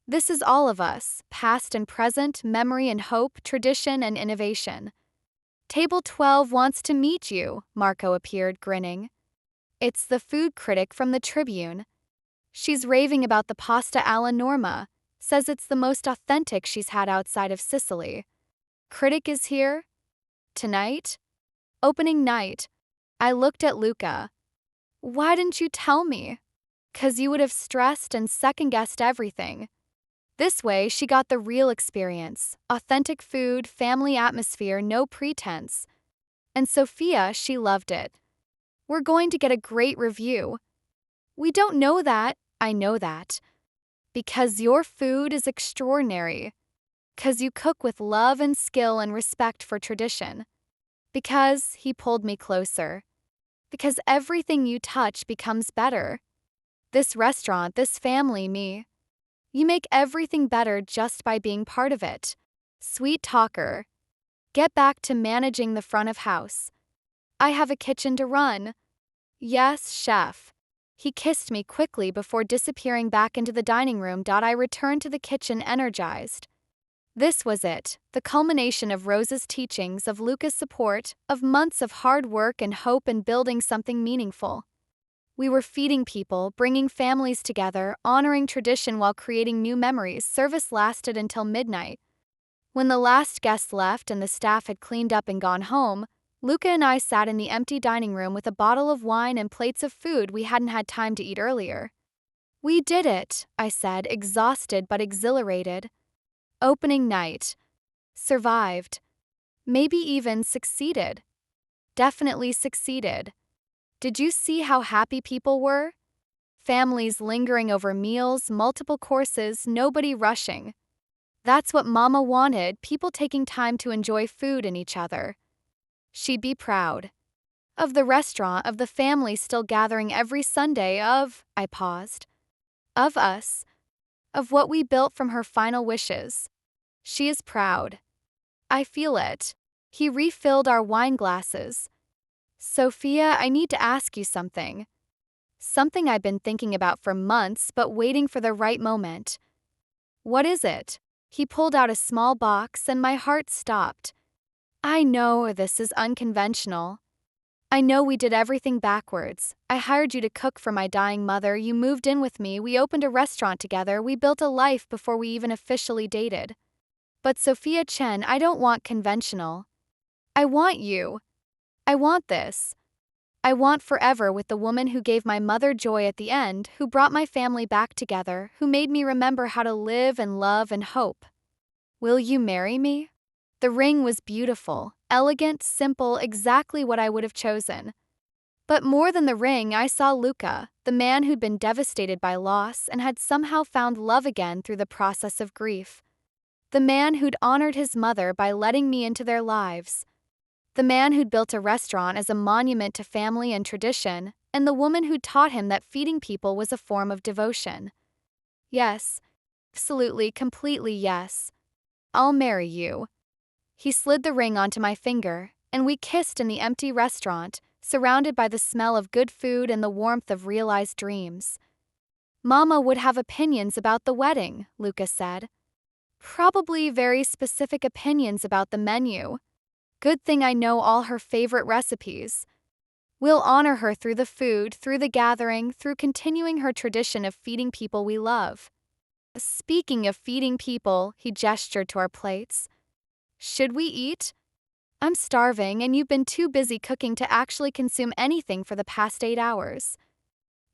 S1: This is all of us, past and present, memory and hope, tradition and innovation. Table 12 wants to meet you, Marco appeared, grinning. It's the food critic from the Tribune. She's raving about the pasta alla norma, says it's the most authentic she's had outside of Sicily. Critic is here? Tonight? Opening night. I looked at Luca. Why didn't you tell me? 'Cause you would have stressed and second-guessed everything. This way, she got the real experience, authentic food, family atmosphere, no pretense. And Sophia, she loved it. We're going to get a great review. We don't know that, I know that. Because your food is extraordinary. 'Cause you cook with love and skill and respect for tradition. Because, he pulled me closer. Because everything you touch becomes better. This restaurant, this family, me. You make everything better just by being part of it. Sweet talker. Get back to managing the front of house. I have a kitchen to run. Yes, chef. He kissed me quickly before disappearing back into the dining room. I returned to the kitchen energized. This was it, the culmination of Rose's teachings, of Luca's support, of months of hard work and hope and building something meaningful. We were feeding people, bringing families together, honoring tradition while creating new memories. Service lasted until midnight. When the last guest left and the staff had cleaned up and gone home, Luca and I sat in the empty dining room with a bottle of wine and plates of food we hadn't had time to eat earlier. "We did it," I said, exhausted but exhilarated. Opening night. Survived. Maybe even succeeded. Definitely succeeded. Did you see how happy people were? Families lingering over meals, multiple courses, nobody rushing. That's what Mama wanted, people taking time to enjoy food and each other. She'd be proud. Of the restaurant, of the family still gathering every Sunday, I paused. Of us. Of what we built from her final wishes. She is proud. I feel it. He refilled our wine glasses. "Sophia, I need to ask you something. Something I've been thinking about for months but waiting for the right moment." "What is it?" He pulled out a small box and my heart stopped. "I know this is unconventional. I know we did everything backwards. I hired you to cook for my dying mother, you moved in with me, we opened a restaurant together, we built a life before we even officially dated. But Sophia Chen, I don't want conventional. I want you. I want this. I want forever with the woman who gave my mother joy at the end, who brought my family back together, who made me remember how to live and love and hope. Will you marry me?" The ring was beautiful, elegant, simple, exactly what I would have chosen. But more than the ring, I saw Luca, the man who'd been devastated by loss and had somehow found love again through the process of grief. The man who'd honored his mother by letting me into their lives. The man who'd built a restaurant as a monument to family and tradition, and the woman who'd taught him that feeding people was a form of devotion. Yes. Absolutely, completely yes. I'll marry you. He slid the ring onto my finger, and we kissed in the empty restaurant, surrounded by the smell of good food and the warmth of realized dreams. "Mama would have opinions about the wedding," Luca said. "Probably very specific opinions about the menu. Good thing I know all her favorite recipes. We'll honor her through the food, through the gathering, through continuing her tradition of feeding people we love." Speaking of feeding people, he gestured to our plates. "Should we eat? I'm starving and you've been too busy cooking to actually consume anything for the past 8 hours.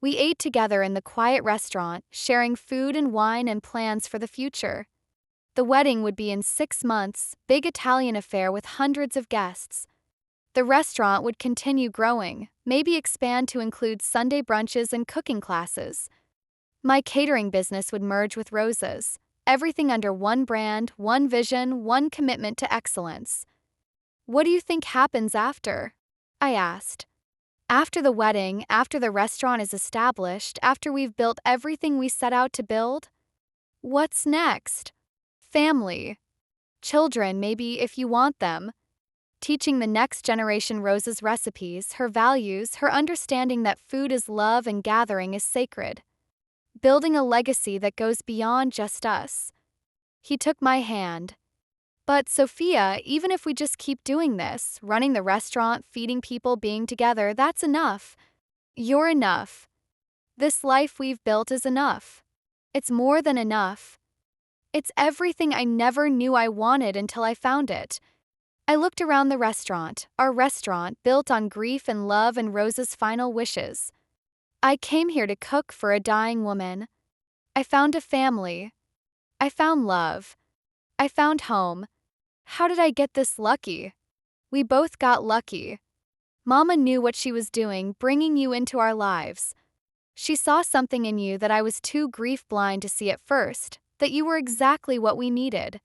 S1: We ate together in the quiet restaurant, sharing food and wine and plans for the future. The wedding would be in 6 months, big Italian affair with hundreds of guests. The restaurant would continue growing, maybe expand to include Sunday brunches and cooking classes. My catering business would merge with Rosa's, everything under one brand, one vision, one commitment to excellence. "What do you think happens after?" I asked. "After the wedding, after the restaurant is established, after we've built everything we set out to build? What's next? Family. Children, maybe, if you want them. Teaching the next generation Rosa's recipes, her values, her understanding that food is love and gathering is sacred. Building a legacy that goes beyond just us." He took my hand. "But Sophia, even if we just keep doing this, running the restaurant, feeding people, being together, that's enough. You're enough. This life we've built is enough. It's more than enough. It's everything I never knew I wanted until I found it." I looked around the restaurant, our restaurant built on grief and love and Rosa's final wishes. I came here to cook for a dying woman. I found a family. I found love. I found home. How did I get this lucky? We both got lucky. Mama knew what she was doing, bringing you into our lives. She saw something in you that I was too grief-blind to see at first, that you were exactly what we needed.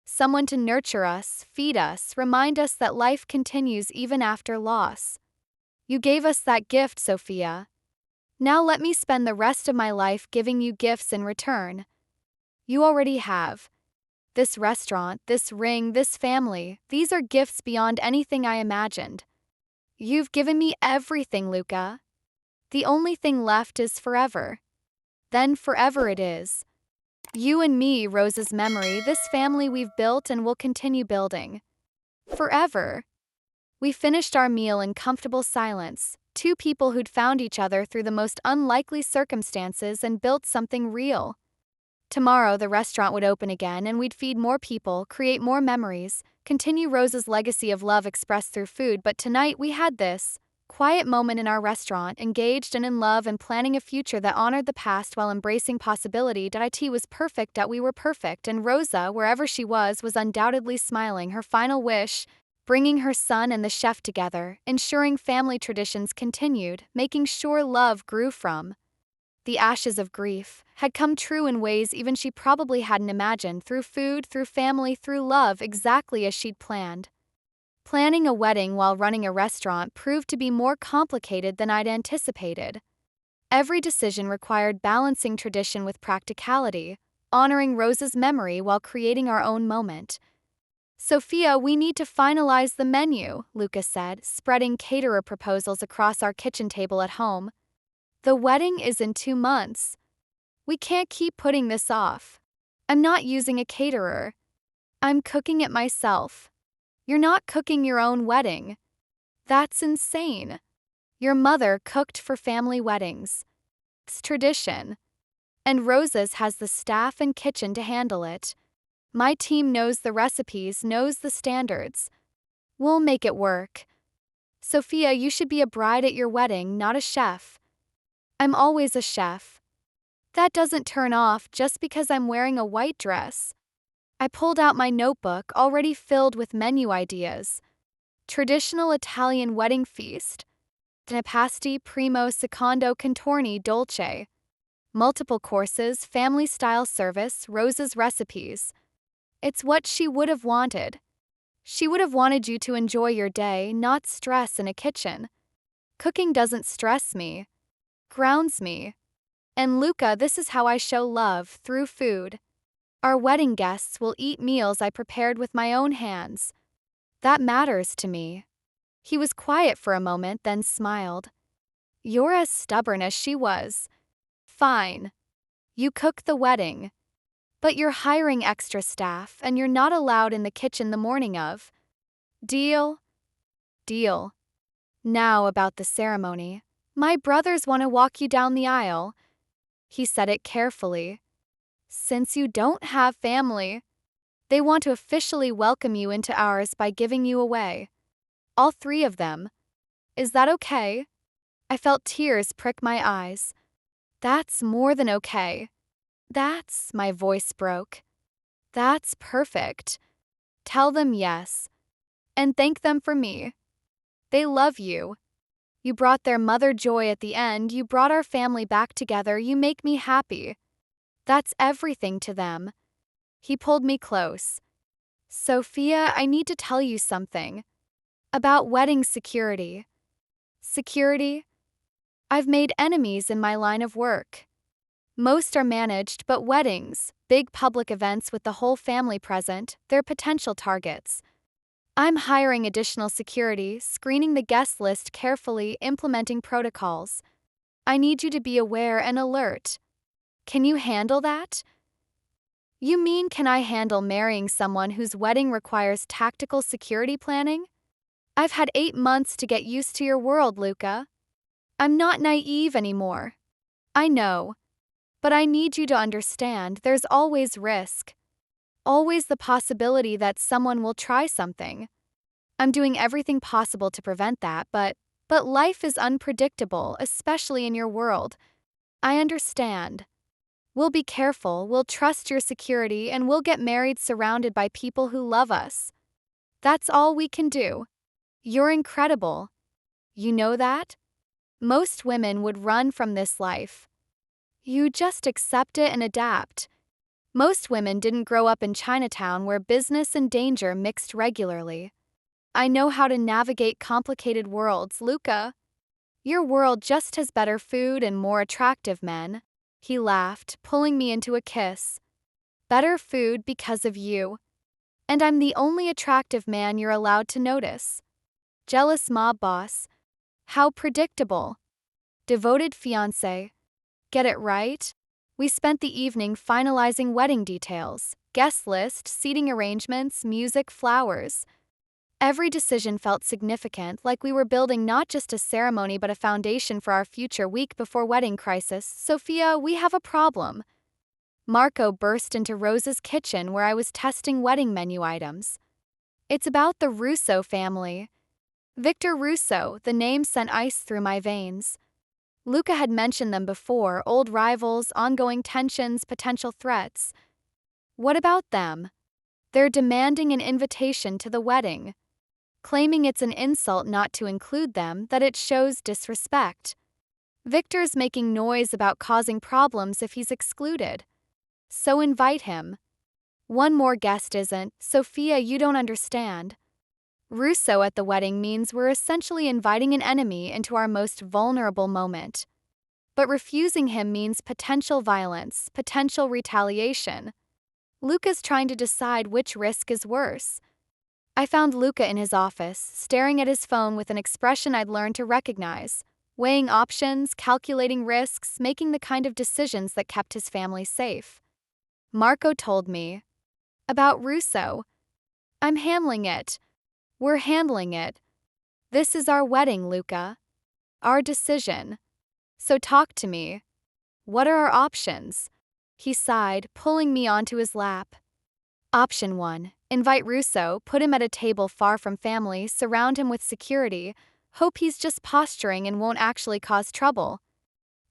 S1: Someone to nurture us, feed us, remind us that life continues even after loss. You gave us that gift, Sophia. Now let me spend the rest of my life giving you gifts in return. You already have. This restaurant, this ring, this family, these are gifts beyond anything I imagined. You've given me everything, Luca. The only thing left is forever. Then forever it is. You and me, Rose's memory, this family we've built and will continue building. Forever. We finished our meal in comfortable silence, two people who'd found each other through the most unlikely circumstances and built something real. Tomorrow the restaurant would open again and we'd feed more people, create more memories, continue Rose's legacy of love expressed through food, but tonight we had this quiet moment in our restaurant, engaged and in love and planning a future that honored the past while embracing possibility. It was perfect that we were perfect, and Rosa, wherever she was undoubtedly smiling, her final wish, bringing her son and the chef together, ensuring family traditions continued, making sure love grew from the ashes of grief, had come true in ways even she probably hadn't imagined, through food, through family, through love, exactly as she'd planned. Planning a wedding while running a restaurant proved to be more complicated than I'd anticipated. Every decision required balancing tradition with practicality, honoring Rose's memory while creating our own moment. Sophia, we need to finalize the menu, Lucas said, spreading caterer proposals across our kitchen table at home. The wedding is in 2 months. We can't keep putting this off. I'm not using a caterer. I'm cooking it myself. You're not cooking your own wedding. That's insane. Your mother cooked for family weddings. It's tradition. And Rosa's has the staff and kitchen to handle it. My team knows the recipes, knows the standards. We'll make it work. Sophia, you should be a bride at your wedding, not a chef. I'm always a chef. That doesn't turn off just because I'm wearing a white dress. I pulled out my notebook, already filled with menu ideas. Traditional Italian wedding feast. Antipasti, primo, secondo, contorni, dolce. Multiple courses, family-style service, Rose's recipes. It's what she would have wanted. She would have wanted you to enjoy your day, not stress in a kitchen. Cooking doesn't stress me. Grounds me. And Luca, this is how I show love, through food. Our wedding guests will eat meals I prepared with my own hands. That matters to me. He was quiet for a moment, then smiled. You're as stubborn as she was. Fine. You cook the wedding. But you're hiring extra staff and you're not allowed in the kitchen the morning of. Deal? Deal. Now about the ceremony. My brothers want to walk you down the aisle. He said it carefully. Since you don't have family, they want to officially welcome you into ours by giving you away. All 3 of them. Is that okay? I felt tears prick my eyes. That's more than okay. My voice broke. That's perfect. Tell them yes. And thank them for me. They love you. You brought their mother joy at the end, you brought our family back together, you make me happy. That's everything to them. He pulled me close. Sophia, I need to tell you something. About wedding security. Security? I've made enemies in my line of work. Most are managed, but weddings, big public events with the whole family present, they're potential targets. I'm hiring additional security, screening the guest list carefully, implementing protocols. I need you to be aware and alert. Can you handle that? You mean, can I handle marrying someone whose wedding requires tactical security planning? I've had 8 months to get used to your world, Luca. I'm not naive anymore. I know. But I need you to understand there's always risk. Always the possibility that someone will try something. I'm doing everything possible to prevent that, but life is unpredictable, especially in your world. I understand. We'll be careful, we'll trust your security, and we'll get married surrounded by people who love us. That's all we can do. You're incredible. You know that? Most women would run from this life. You just accept it and adapt. Most women didn't grow up in Chinatown where business and danger mixed regularly. I know how to navigate complicated worlds, Luca. Your world just has better food and more attractive men. He laughed, pulling me into a kiss. Better food because of you. And I'm the only attractive man you're allowed to notice. Jealous mob boss. How predictable. Devoted fiancé. Get it right? We spent the evening finalizing wedding details, guest list, seating arrangements, music, flowers. Every decision felt significant, like we were building not just a ceremony but a foundation for our future. Week before wedding crisis. Sophia, we have a problem. Marco burst into Rose's kitchen where I was testing wedding menu items. It's about the Russo family. Victor Russo, the name sent ice through my veins. Luca had mentioned them before, old rivals, ongoing tensions, potential threats. What about them? They're demanding an invitation to the wedding, claiming it's an insult not to include them, that it shows disrespect. Victor's making noise about causing problems if he's excluded. So invite him. One more guest isn't. Sophia, you don't understand. Russo at the wedding means we're essentially inviting an enemy into our most vulnerable moment. But refusing him means potential violence, potential retaliation. Luca's trying to decide which risk is worse. I found Luca in his office, staring at his phone with an expression I'd learned to recognize, weighing options, calculating risks, making the kind of decisions that kept his family safe. Marco told me. About Russo. I'm handling it. We're handling it. This is our wedding, Luca. Our decision. So talk to me. What are our options? He sighed, pulling me onto his lap. Option 1. Invite Russo, put him at a table far from family, surround him with security, hope he's just posturing and won't actually cause trouble.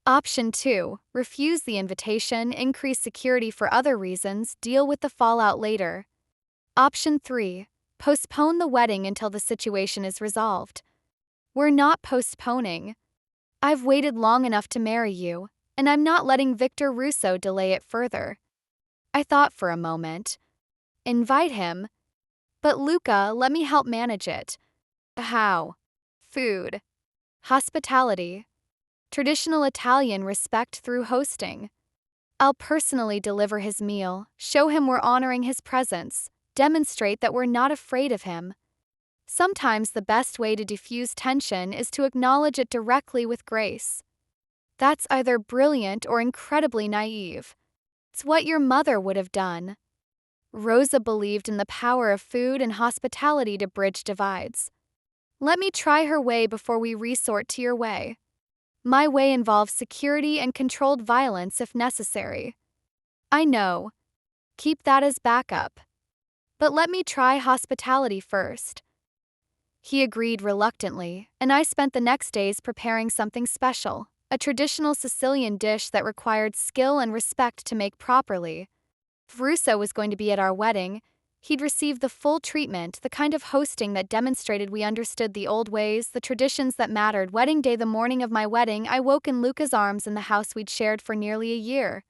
S1: Option 2. Refuse the invitation, increase security for other reasons, deal with the fallout later. Option 3. Postpone the wedding until the situation is resolved. We're not postponing. I've waited long enough to marry you, and I'm not letting Victor Russo delay it further. I thought for a moment. Invite him? But Luca, let me help manage it. How? Food. Hospitality. Traditional Italian respect through hosting. I'll personally deliver his meal, show him we're honoring his presence, demonstrate that we're not afraid of him. Sometimes the best way to diffuse tension is to acknowledge it directly with grace. That's either brilliant or incredibly naive. It's what your mother would have done. Rosa believed in the power of food and hospitality to bridge divides. Let me try her way before we resort to your way. My way involves security and controlled violence if necessary. I know. Keep that as backup. But let me try hospitality first. He agreed reluctantly, and I spent the next days preparing something special, a traditional Sicilian dish that required skill and respect to make properly. If Russo was going to be at our wedding, he'd receive the full treatment, the kind of hosting that demonstrated we understood the old ways, the traditions that mattered. Wedding day, the morning of my wedding, I woke in Luca's arms in the house we'd shared for nearly a year.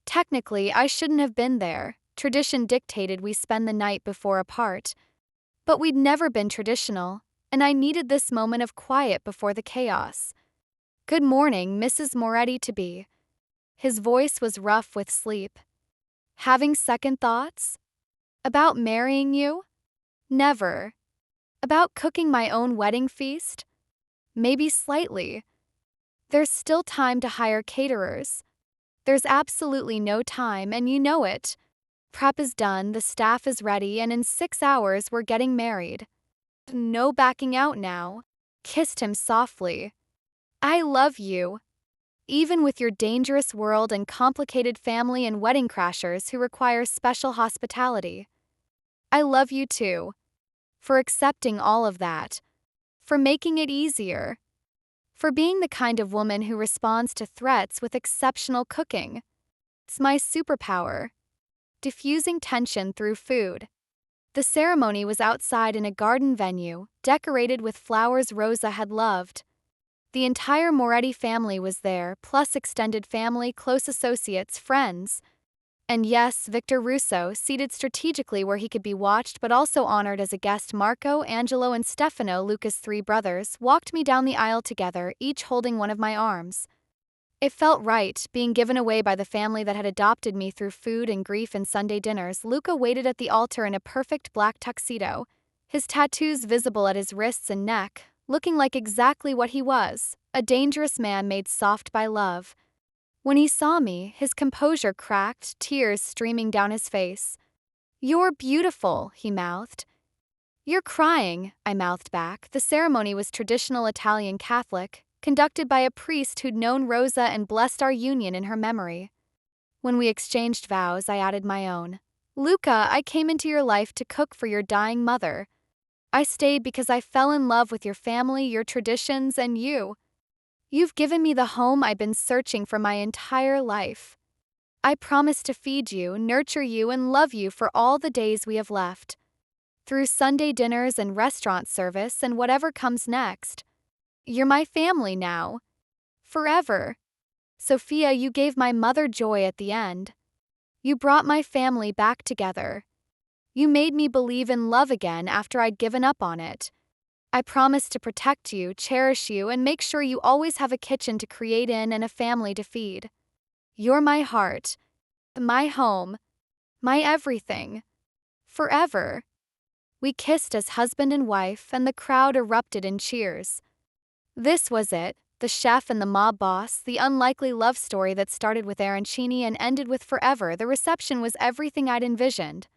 S1: Technically, I shouldn't have been there. Tradition dictated we spend the night before apart. But we'd never been traditional, and I needed this moment of quiet before the chaos. Good morning, Mrs. Moretti-to-be. His voice was rough with sleep. Having second thoughts? About marrying you? Never. About cooking my own wedding feast? Maybe slightly. There's still time to hire caterers. There's absolutely no time, and you know it. Prep is done, the staff is ready, and in 6 hours we're getting married. No backing out now. Kissed him softly. I love you. Even with your dangerous world and complicated family and wedding crashers who require special hospitality. I love you too. For accepting all of that. For making it easier. For being the kind of woman who responds to threats with exceptional cooking. It's my superpower. Diffusing tension through food. The ceremony was outside in a garden venue, decorated with flowers Rosa had loved. The entire Moretti family was there, plus extended family, close associates, friends. And yes, Victor Russo, seated strategically where he could be watched but also honored as a guest. Marco, Angelo, and Stefano, Luca's 3 brothers, walked me down the aisle together, each holding one of my arms. It felt right, being given away by the family that had adopted me through food and grief and Sunday dinners. Luca waited at the altar in a perfect black tuxedo, his tattoos visible at his wrists and neck, looking like exactly what he was, a dangerous man made soft by love. When he saw me, his composure cracked, tears streaming down his face. "You're beautiful," he mouthed. "You're crying," I mouthed back. The ceremony was traditional Italian Catholic, conducted by a priest who'd known Rosa and blessed our union in her memory. When we exchanged vows, I added my own. "Luca, I came into your life to cook for your dying mother. I stayed because I fell in love with your family, your traditions, and you. You've given me the home I've been searching for my entire life. I promise to feed you, nurture you, and love you for all the days we have left. Through Sunday dinners and restaurant service and whatever comes next. You're my family now. Forever. Sophia, you gave my mother joy at the end. You brought my family back together. You made me believe in love again after I'd given up on it. I promise to protect you, cherish you, and make sure you always have a kitchen to create in and a family to feed. You're my heart, my home, my everything. Forever." We kissed as husband and wife, and the crowd erupted in cheers. This was it, the chef and the mob boss, the unlikely love story that started with arancini and ended with forever. The reception was everything I'd envisioned.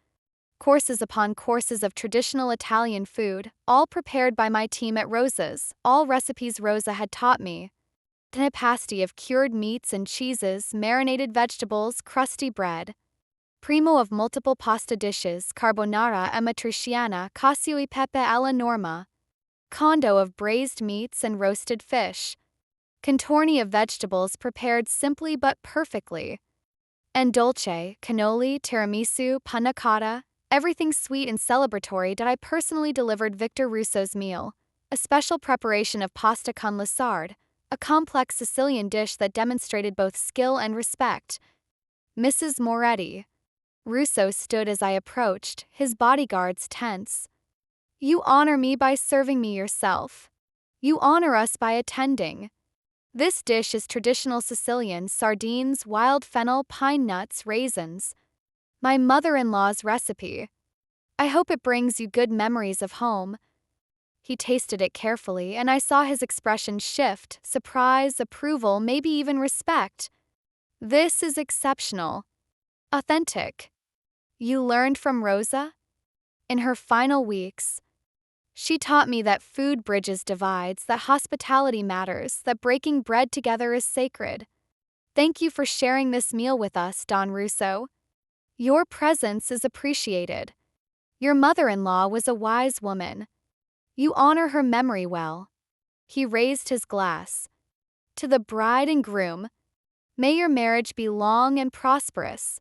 S1: Courses upon courses of traditional Italian food, all prepared by my team at Rosa's, all recipes Rosa had taught me. An pasty of cured meats and cheeses, marinated vegetables, crusty bread. Primo of multiple pasta dishes, carbonara amatriciana, cacio e pepe alla norma. Condo of braised meats and roasted fish. Contorni of vegetables prepared simply but perfectly. And dolce, cannoli, tiramisu, panna cotta, everything sweet and celebratory that I personally delivered Victor Russo's meal, a special preparation of pasta con lissard, a complex Sicilian dish that demonstrated both skill and respect. "Mrs. Moretti." Russo stood as I approached, his bodyguards tense. "You honor me by serving me yourself. You honor us by attending. This dish is traditional Sicilian: sardines, wild fennel, pine nuts, raisins. My mother-in-law's recipe. I hope it brings you good memories of home." He tasted it carefully, and I saw his expression shift: surprise, approval, maybe even respect. "This is exceptional. Authentic. You learned from Rosa?" In her final weeks, she taught me that food bridges divides, that hospitality matters, that breaking bread together is sacred. Thank you for sharing this meal with us, Don Russo. Your presence is appreciated. Your mother-in-law was a wise woman. You honor her memory well." He raised his glass. "To the bride and groom, may your marriage be long and prosperous.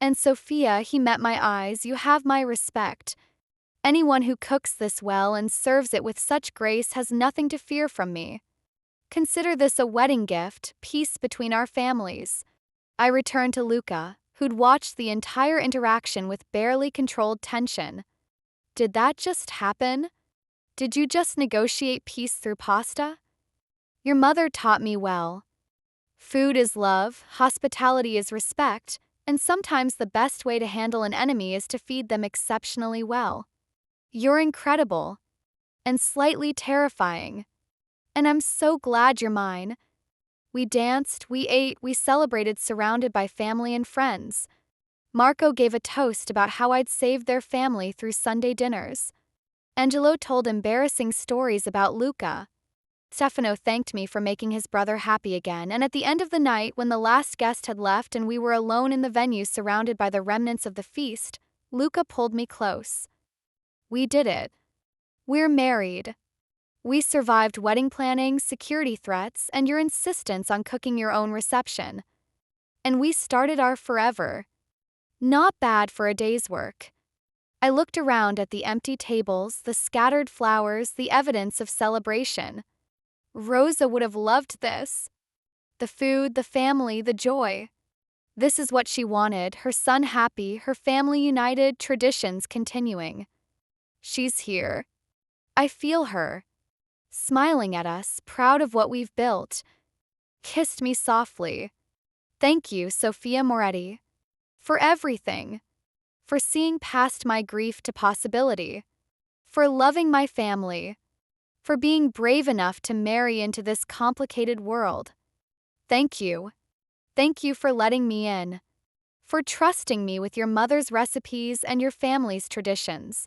S1: And Sophia," he met my eyes, "you have my respect. Anyone who cooks this well and serves it with such grace has nothing to fear from me. Consider this a wedding gift, peace between our families." I returned to Luca, who'd watched the entire interaction with barely controlled tension. "Did that just happen? Did you just negotiate peace through pasta?" "Your mother taught me well. Food is love, hospitality is respect, and sometimes the best way to handle an enemy is to feed them exceptionally well. You're incredible. And slightly terrifying. And I'm so glad you're mine." We danced, we ate, we celebrated surrounded by family and friends. Marco gave a toast about how I'd saved their family through Sunday dinners. Angelo told embarrassing stories about Luca. Stefano thanked me for making his brother happy again, and at the end of the night, when the last guest had left and we were alone in the venue surrounded by the remnants of the feast, Luca pulled me close. "We did it. We're married. We survived wedding planning, security threats, and your insistence on cooking your own reception. And we started our forever. Not bad for a day's work." I looked around at the empty tables, the scattered flowers, the evidence of celebration. Rosa would have loved this. The food, the family, the joy. This is what she wanted: her son happy, her family united, traditions continuing. She's here. I feel her. Smiling at us, proud of what we've built. Kissed me softly. "Thank you, Sophia Moretti. For everything. For seeing past my grief to possibility. For loving my family. for being brave enough to marry into this complicated world. Thank you. Thank you for letting me in, for trusting me with your mother's recipes and your family's traditions,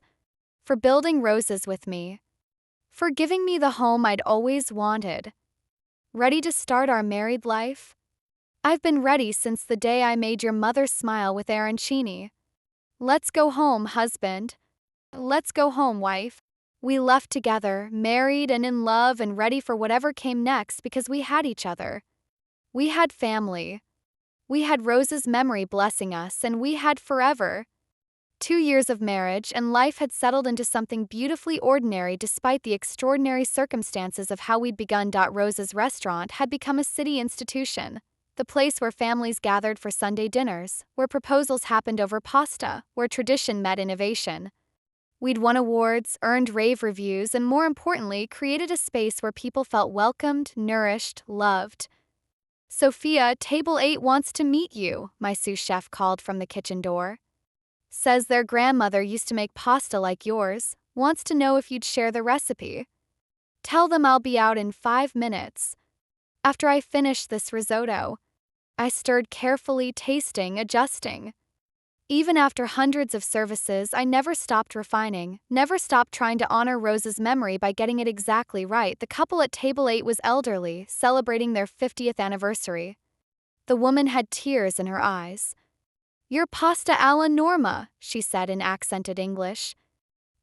S1: for building roses with me, for giving me the home I'd always wanted. Ready to start our married life? I've been ready since the day I made your mother smile with arancini. Let's go home, husband. Let's go home, wife. We left together, married and in love and ready for whatever came next because we had each other. We had family. We had Rose's memory blessing us, and we had forever. 2 years of marriage, and life had settled into something beautifully ordinary despite the extraordinary circumstances of how we'd begun. Rose's restaurant had become a city institution, the place where families gathered for Sunday dinners, where proposals happened over pasta, where tradition met innovation. We'd won awards, earned rave reviews, and more importantly, created a space where people felt welcomed, nourished, loved. Sophia, table 8 wants to meet you, my sous chef called from the kitchen door. Says their grandmother used to make pasta like yours, wants to know if you'd share the recipe. Tell them I'll be out in 5 minutes. After I finished this risotto, I stirred carefully, tasting, adjusting. Even after hundreds of services, I never stopped refining, never stopped trying to honor Rose's memory by getting it exactly right. The couple at table 8 was elderly, celebrating their 50th anniversary. The woman had tears in her eyes. "Your pasta alla norma," she said in accented English.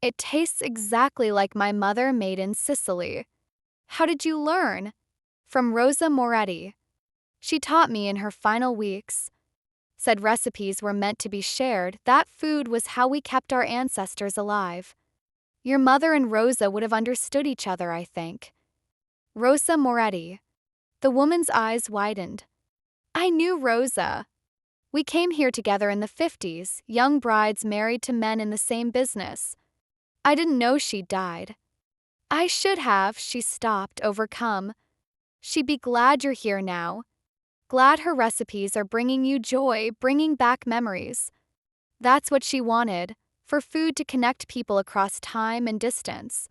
S1: "It tastes exactly like my mother made in Sicily." "How did you learn?" "From Rosa Moretti. She taught me in her final weeks. Said recipes were meant to be shared. That food was how we kept our ancestors alive. Your mother and Rosa would have understood each other, I think." Rosa Moretti. The woman's eyes widened. I knew Rosa. We came here together in the 50s, young brides married to men in the same business. I didn't know she'd died. I should have. She stopped, overcome. She'd be glad you're here now. Glad her recipes are bringing you joy, bringing back memories. That's what she wanted, for food to connect people across time and distance.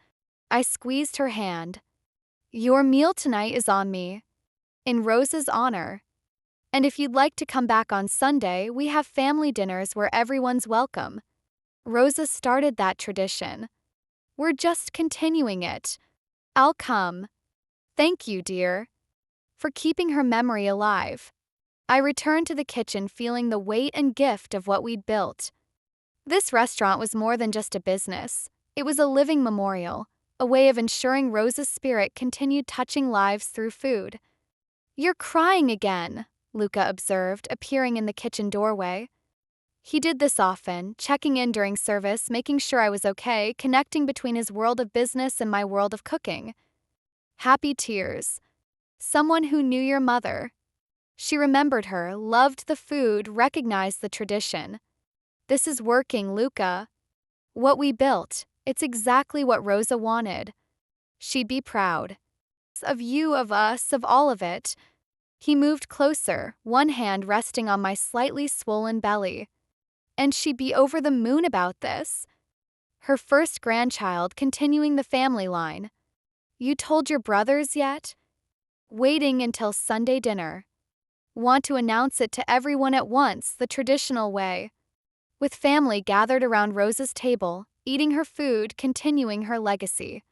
S1: I squeezed her hand. Your meal tonight is on me, in Rosa's honor. And if you'd like to come back on Sunday, we have family dinners where everyone's welcome. Rosa started that tradition. We're just continuing it. I'll come. Thank you, dear, for keeping her memory alive. I returned to the kitchen feeling the weight and gift of what we'd built. This restaurant was more than just a business. It was a living memorial, a way of ensuring Rosa's spirit continued touching lives through food. You're crying again, Luca observed, appearing in the kitchen doorway. He did this often, checking in during service, making sure I was okay, connecting between his world of business and my world of cooking. Happy tears. Someone who knew your mother. She remembered her, loved the food, recognized the tradition. This is working, Luca. What we built, it's exactly what Rosa wanted. She'd be proud. Of you, of us, of all of it. He moved closer, one hand resting on my slightly swollen belly. And she'd be over the moon about this. Her first grandchild continuing the family line. You told your brothers yet? Waiting until Sunday dinner. Want to announce it to everyone at once, the traditional way. With family gathered around Rosa's table, eating her food, continuing her legacy.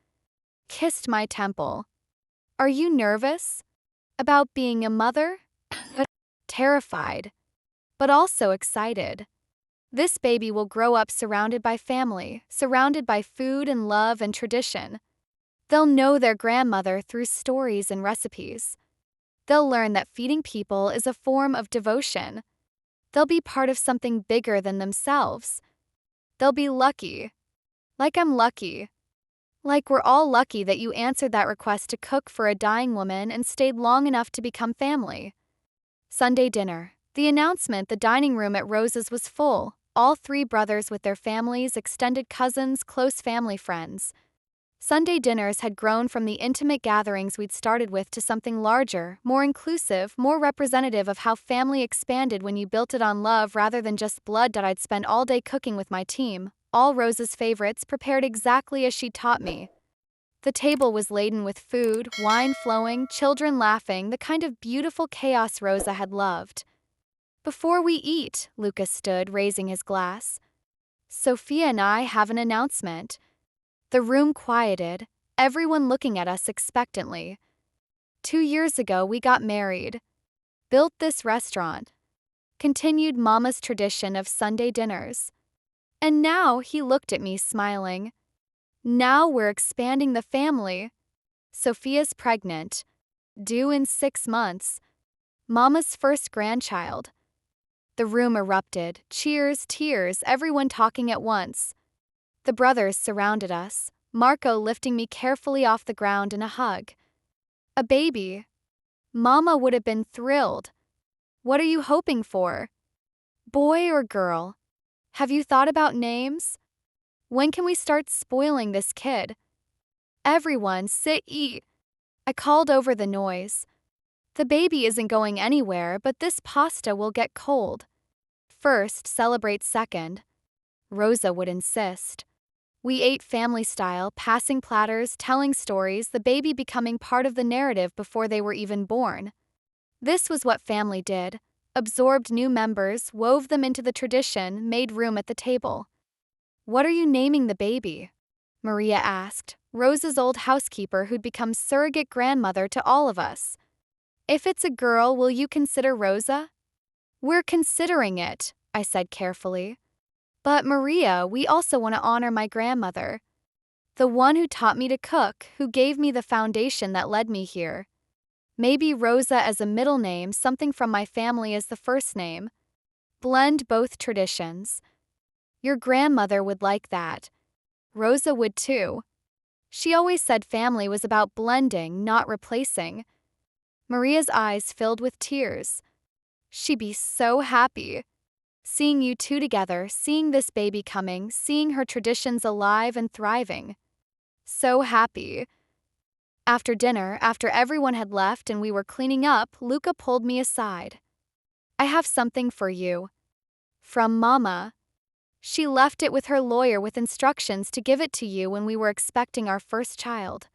S1: Kissed my temple. Are you nervous? About being a mother? Terrified. But also excited. This baby will grow up surrounded by family, surrounded by food and love and tradition. They'll know their grandmother through stories and recipes. They'll learn that feeding people is a form of devotion. They'll be part of something bigger than themselves. They'll be lucky. Like I'm lucky. Like we're all lucky that you answered that request to cook for a dying woman and stayed long enough to become family. Sunday dinner. The announcement the dining room at Rosa's was full. All 3 brothers with their families, extended cousins, close family friends. Sunday dinners had grown from the intimate gatherings we'd started with to something larger, more inclusive, more representative of how family expanded when you built it on love rather than just blood. I'd spend all day cooking with my team, all Rosa's favorites prepared exactly as she taught me. The table was laden with food, wine flowing, children laughing, the kind of beautiful chaos Rosa had loved. Before we eat, Lucas stood, raising his glass. Sophia and I have an announcement. The room quieted, everyone looking at us expectantly. 2 years ago, we got married, built this restaurant, continued Mama's tradition of Sunday dinners. And now, he looked at me smiling. Now we're expanding the family. Sophia's pregnant, due in 6 months. Mama's first grandchild. The room erupted, cheers, tears, everyone talking at once. The brothers surrounded us, Marco lifting me carefully off the ground in a hug. A baby. Mama would have been thrilled. What are you hoping for? Boy or girl? Have you thought about names? When can we start spoiling this kid? Everyone, sit, eat. I called over the noise. The baby isn't going anywhere, but this pasta will get cold. First, celebrate second. Rosa would insist. We ate family style, passing platters, telling stories, the baby becoming part of the narrative before they were even born. This was what family did. Absorbed new members, wove them into the tradition, made room at the table. What are you naming the baby? Maria asked, Rosa's old housekeeper who'd become surrogate grandmother to all of us. If it's a girl, will you consider Rosa? We're considering it, I said carefully. But Maria, we also want to honor my grandmother. The one who taught me to cook, who gave me the foundation that led me here. Maybe Rosa as a middle name, something from my family as the first name. Blend both traditions. Your grandmother would like that. Rosa would too. She always said family was about blending, not replacing. Maria's eyes filled with tears. She'd be so happy. Seeing you two together, seeing this baby coming, seeing her traditions alive and thriving. So happy. After dinner, after everyone had left and we were cleaning up, Luca pulled me aside. I have something for you. From Mama. She left it with her lawyer with instructions to give it to you when we were expecting our first child.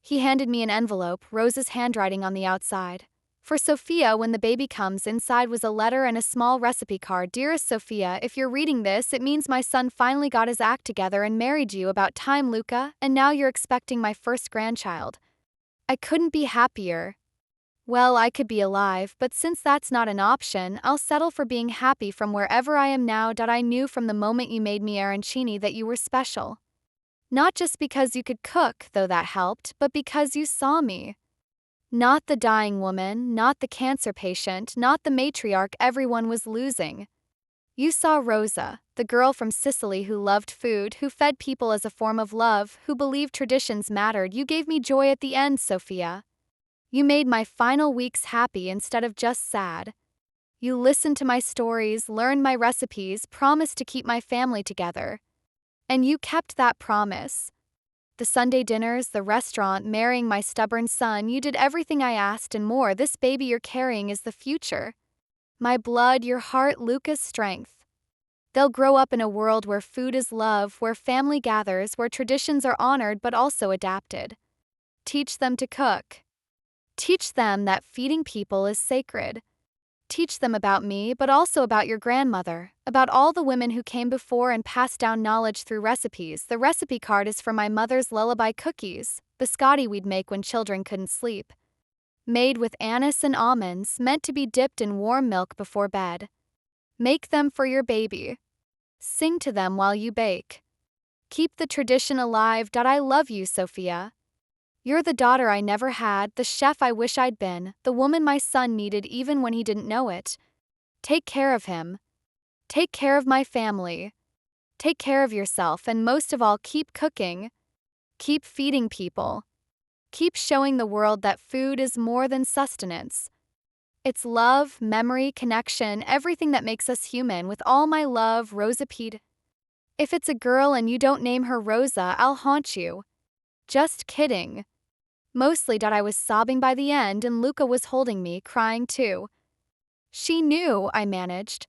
S1: He handed me an envelope, Rosa's handwriting on the outside. For Sophia, when the baby comes, inside was a letter and a small recipe card. Dearest Sophia, if you're reading this, it means my son finally got his act together and married you. About time, Luca, and now you're expecting my first grandchild. I couldn't be happier. Well, I could be alive, but since that's not an option, I'll settle for being happy from wherever I am now. I knew from the moment you made me arancini that you were special. Not just because you could cook, though that helped, but because you saw me. Not the dying woman, not the cancer patient, not the matriarch everyone was losing. You saw Rosa, the girl from Sicily who loved food, who fed people as a form of love, who believed traditions mattered. You gave me joy at the end, Sophia. You made my final weeks happy instead of just sad. You listened to my stories, learned my recipes, promised to keep my family together. And you kept that promise. The Sunday dinners, the restaurant, marrying my stubborn son, you did everything I asked and more. This baby you're carrying is the future. My blood, your heart, Luca's strength. They'll grow up in a world where food is love, where family gathers, where traditions are honored but also adapted. Teach them to cook. Teach them that feeding people is sacred. Teach them about me, but also about your grandmother, about all the women who came before and passed down knowledge through recipes. The recipe card is for my mother's lullaby cookies, biscotti we'd make when children couldn't sleep. Made with anise and almonds, meant to be dipped in warm milk before bed. Make them for your baby. Sing to them while you bake. Keep the tradition alive. I love you, Sophia. You're the daughter I never had, the chef I wish I'd been, the woman my son needed even when he didn't know it. Take care of him. Take care of my family. Take care of yourself, and most of all, keep cooking. Keep feeding people. Keep showing the world that food is more than sustenance. It's love, memory, connection, everything that makes us human. With all my love, Rosa Pete. If it's a girl and you don't name her Rosa, I'll haunt you. Just kidding. Mostly I was sobbing by the end and Luca was holding me, crying too. She knew, I managed.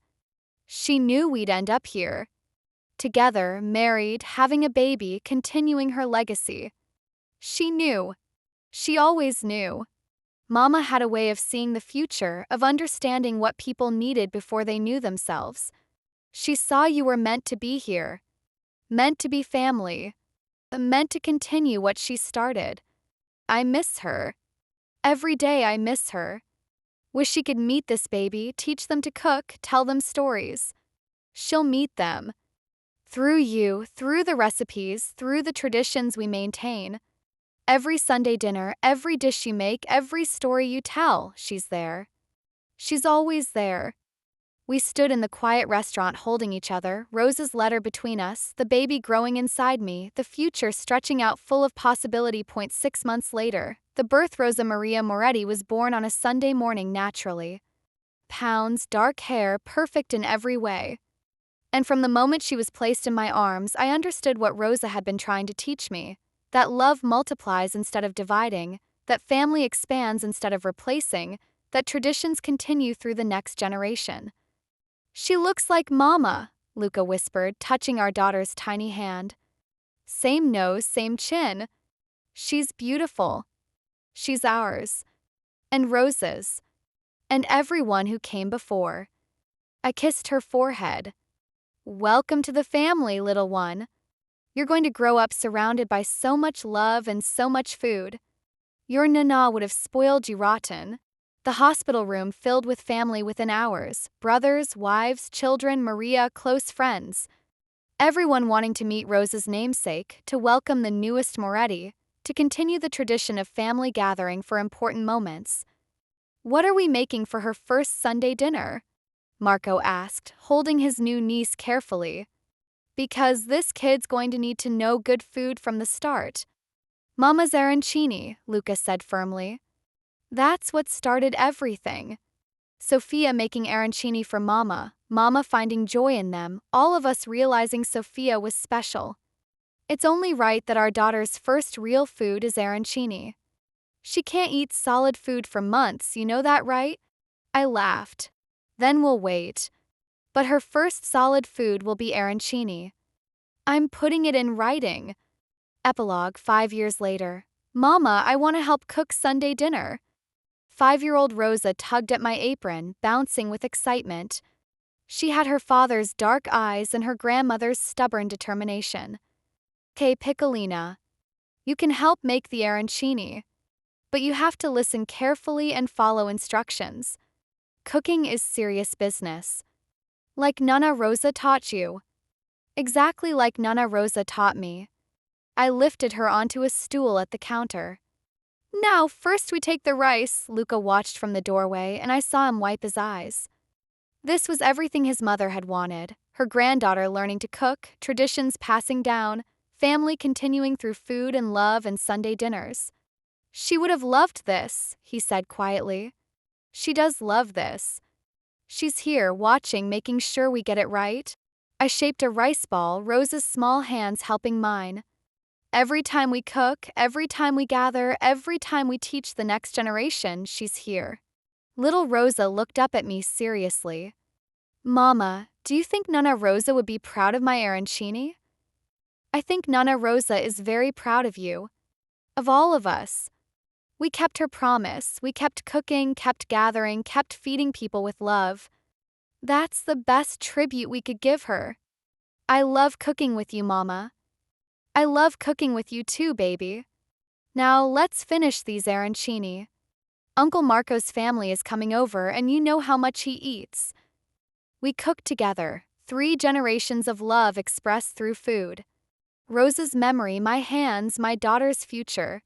S1: She knew we'd end up here. Together, married, having a baby, continuing her legacy. She knew. She always knew. Mama had a way of seeing the future, of understanding what people needed before they knew themselves. She saw you were meant to be here, meant to be family, meant to continue what she started. I miss her. Every day I miss her. Wish she could meet this baby, teach them to cook, tell them stories. She'll meet them. Through you, through the recipes, through the traditions we maintain. Every Sunday dinner, every dish you make, every story you tell, she's there. She's always there. We stood in the quiet restaurant holding each other, Rosa's letter between us, the baby growing inside me, the future stretching out full of possibility. 6 months later, the birth Rosa Maria Moretti was born on a Sunday morning naturally. Pounds, dark hair, perfect in every way. And from the moment she was placed in my arms, I understood what Rosa had been trying to teach me. That love multiplies instead of dividing, that family expands instead of replacing, that traditions continue through the next generation. She looks like Mama, Luca whispered, touching our daughter's tiny hand. Same nose, same chin. She's beautiful. She's ours. And Rosa's. And everyone who came before. I kissed her forehead. Welcome to the family, little one. You're going to grow up surrounded by so much love and so much food. Your nana would have spoiled you rotten. The hospital room filled with family within hours, brothers, wives, children, Maria, close friends. Everyone wanting to meet Rosa's namesake, to welcome the newest Moretti, to continue the tradition of family gathering for important moments. What are we making for her first Sunday dinner? Marco asked, holding his new niece carefully. Because this kid's going to need to know good food from the start. Mama's arancini, Luca said firmly. That's what started everything. Sophia making arancini for Mama, Mama finding joy in them, all of us realizing Sophia was special. It's only right that our daughter's first real food is arancini. She can't eat solid food for months, you know that, right? I laughed. Then we'll wait. But her first solid food will be arancini. I'm putting it in writing. Epilogue 5 years later. Mama, I want to help cook Sunday dinner. 5-year-old Rosa tugged at my apron, bouncing with excitement. She had her father's dark eyes and her grandmother's stubborn determination. "'Kay, Piccolina. You can help make the arancini. But you have to listen carefully and follow instructions. Cooking is serious business. Like Nonna Rosa taught you. Exactly like Nonna Rosa taught me." I lifted her onto a stool at the counter. "Now, first we take the rice," Luca watched from the doorway, and I saw him wipe his eyes. This was everything his mother had wanted. Her granddaughter learning to cook, traditions passing down, family continuing through food and love and Sunday dinners. "She would have loved this," he said quietly. "She does love this. She's here, watching, making sure we get it right." I shaped a rice ball, Rosa's small hands helping mine. Every time we cook, every time we gather, every time we teach the next generation, she's here. Little Rosa looked up at me seriously. "Mama, do you think Nonna Rosa would be proud of my arancini?" "I think Nonna Rosa is very proud of you. Of all of us. We kept her promise, we kept cooking, kept gathering, kept feeding people with love. That's the best tribute we could give her. I love cooking with you, Mama. I love cooking with you too, baby. Now let's finish these arancini. Uncle Marco's family is coming over and you know how much he eats." We cooked together, 3 generations of love expressed through food. Rosa's memory, my hands, my daughter's future.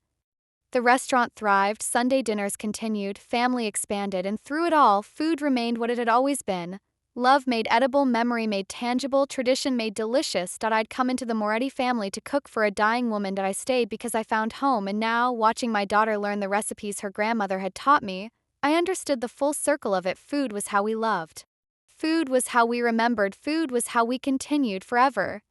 S1: The restaurant thrived, Sunday dinners continued, family expanded, and through it all, food remained what it had always been. Love made edible, memory made tangible, tradition made delicious. I'd come into the Moretti family to cook for a dying woman. I stayed because I found home, and now, watching my daughter learn the recipes her grandmother had taught me, I understood the full circle of it. Food was how we loved. Food was how we remembered. Food was how we continued forever.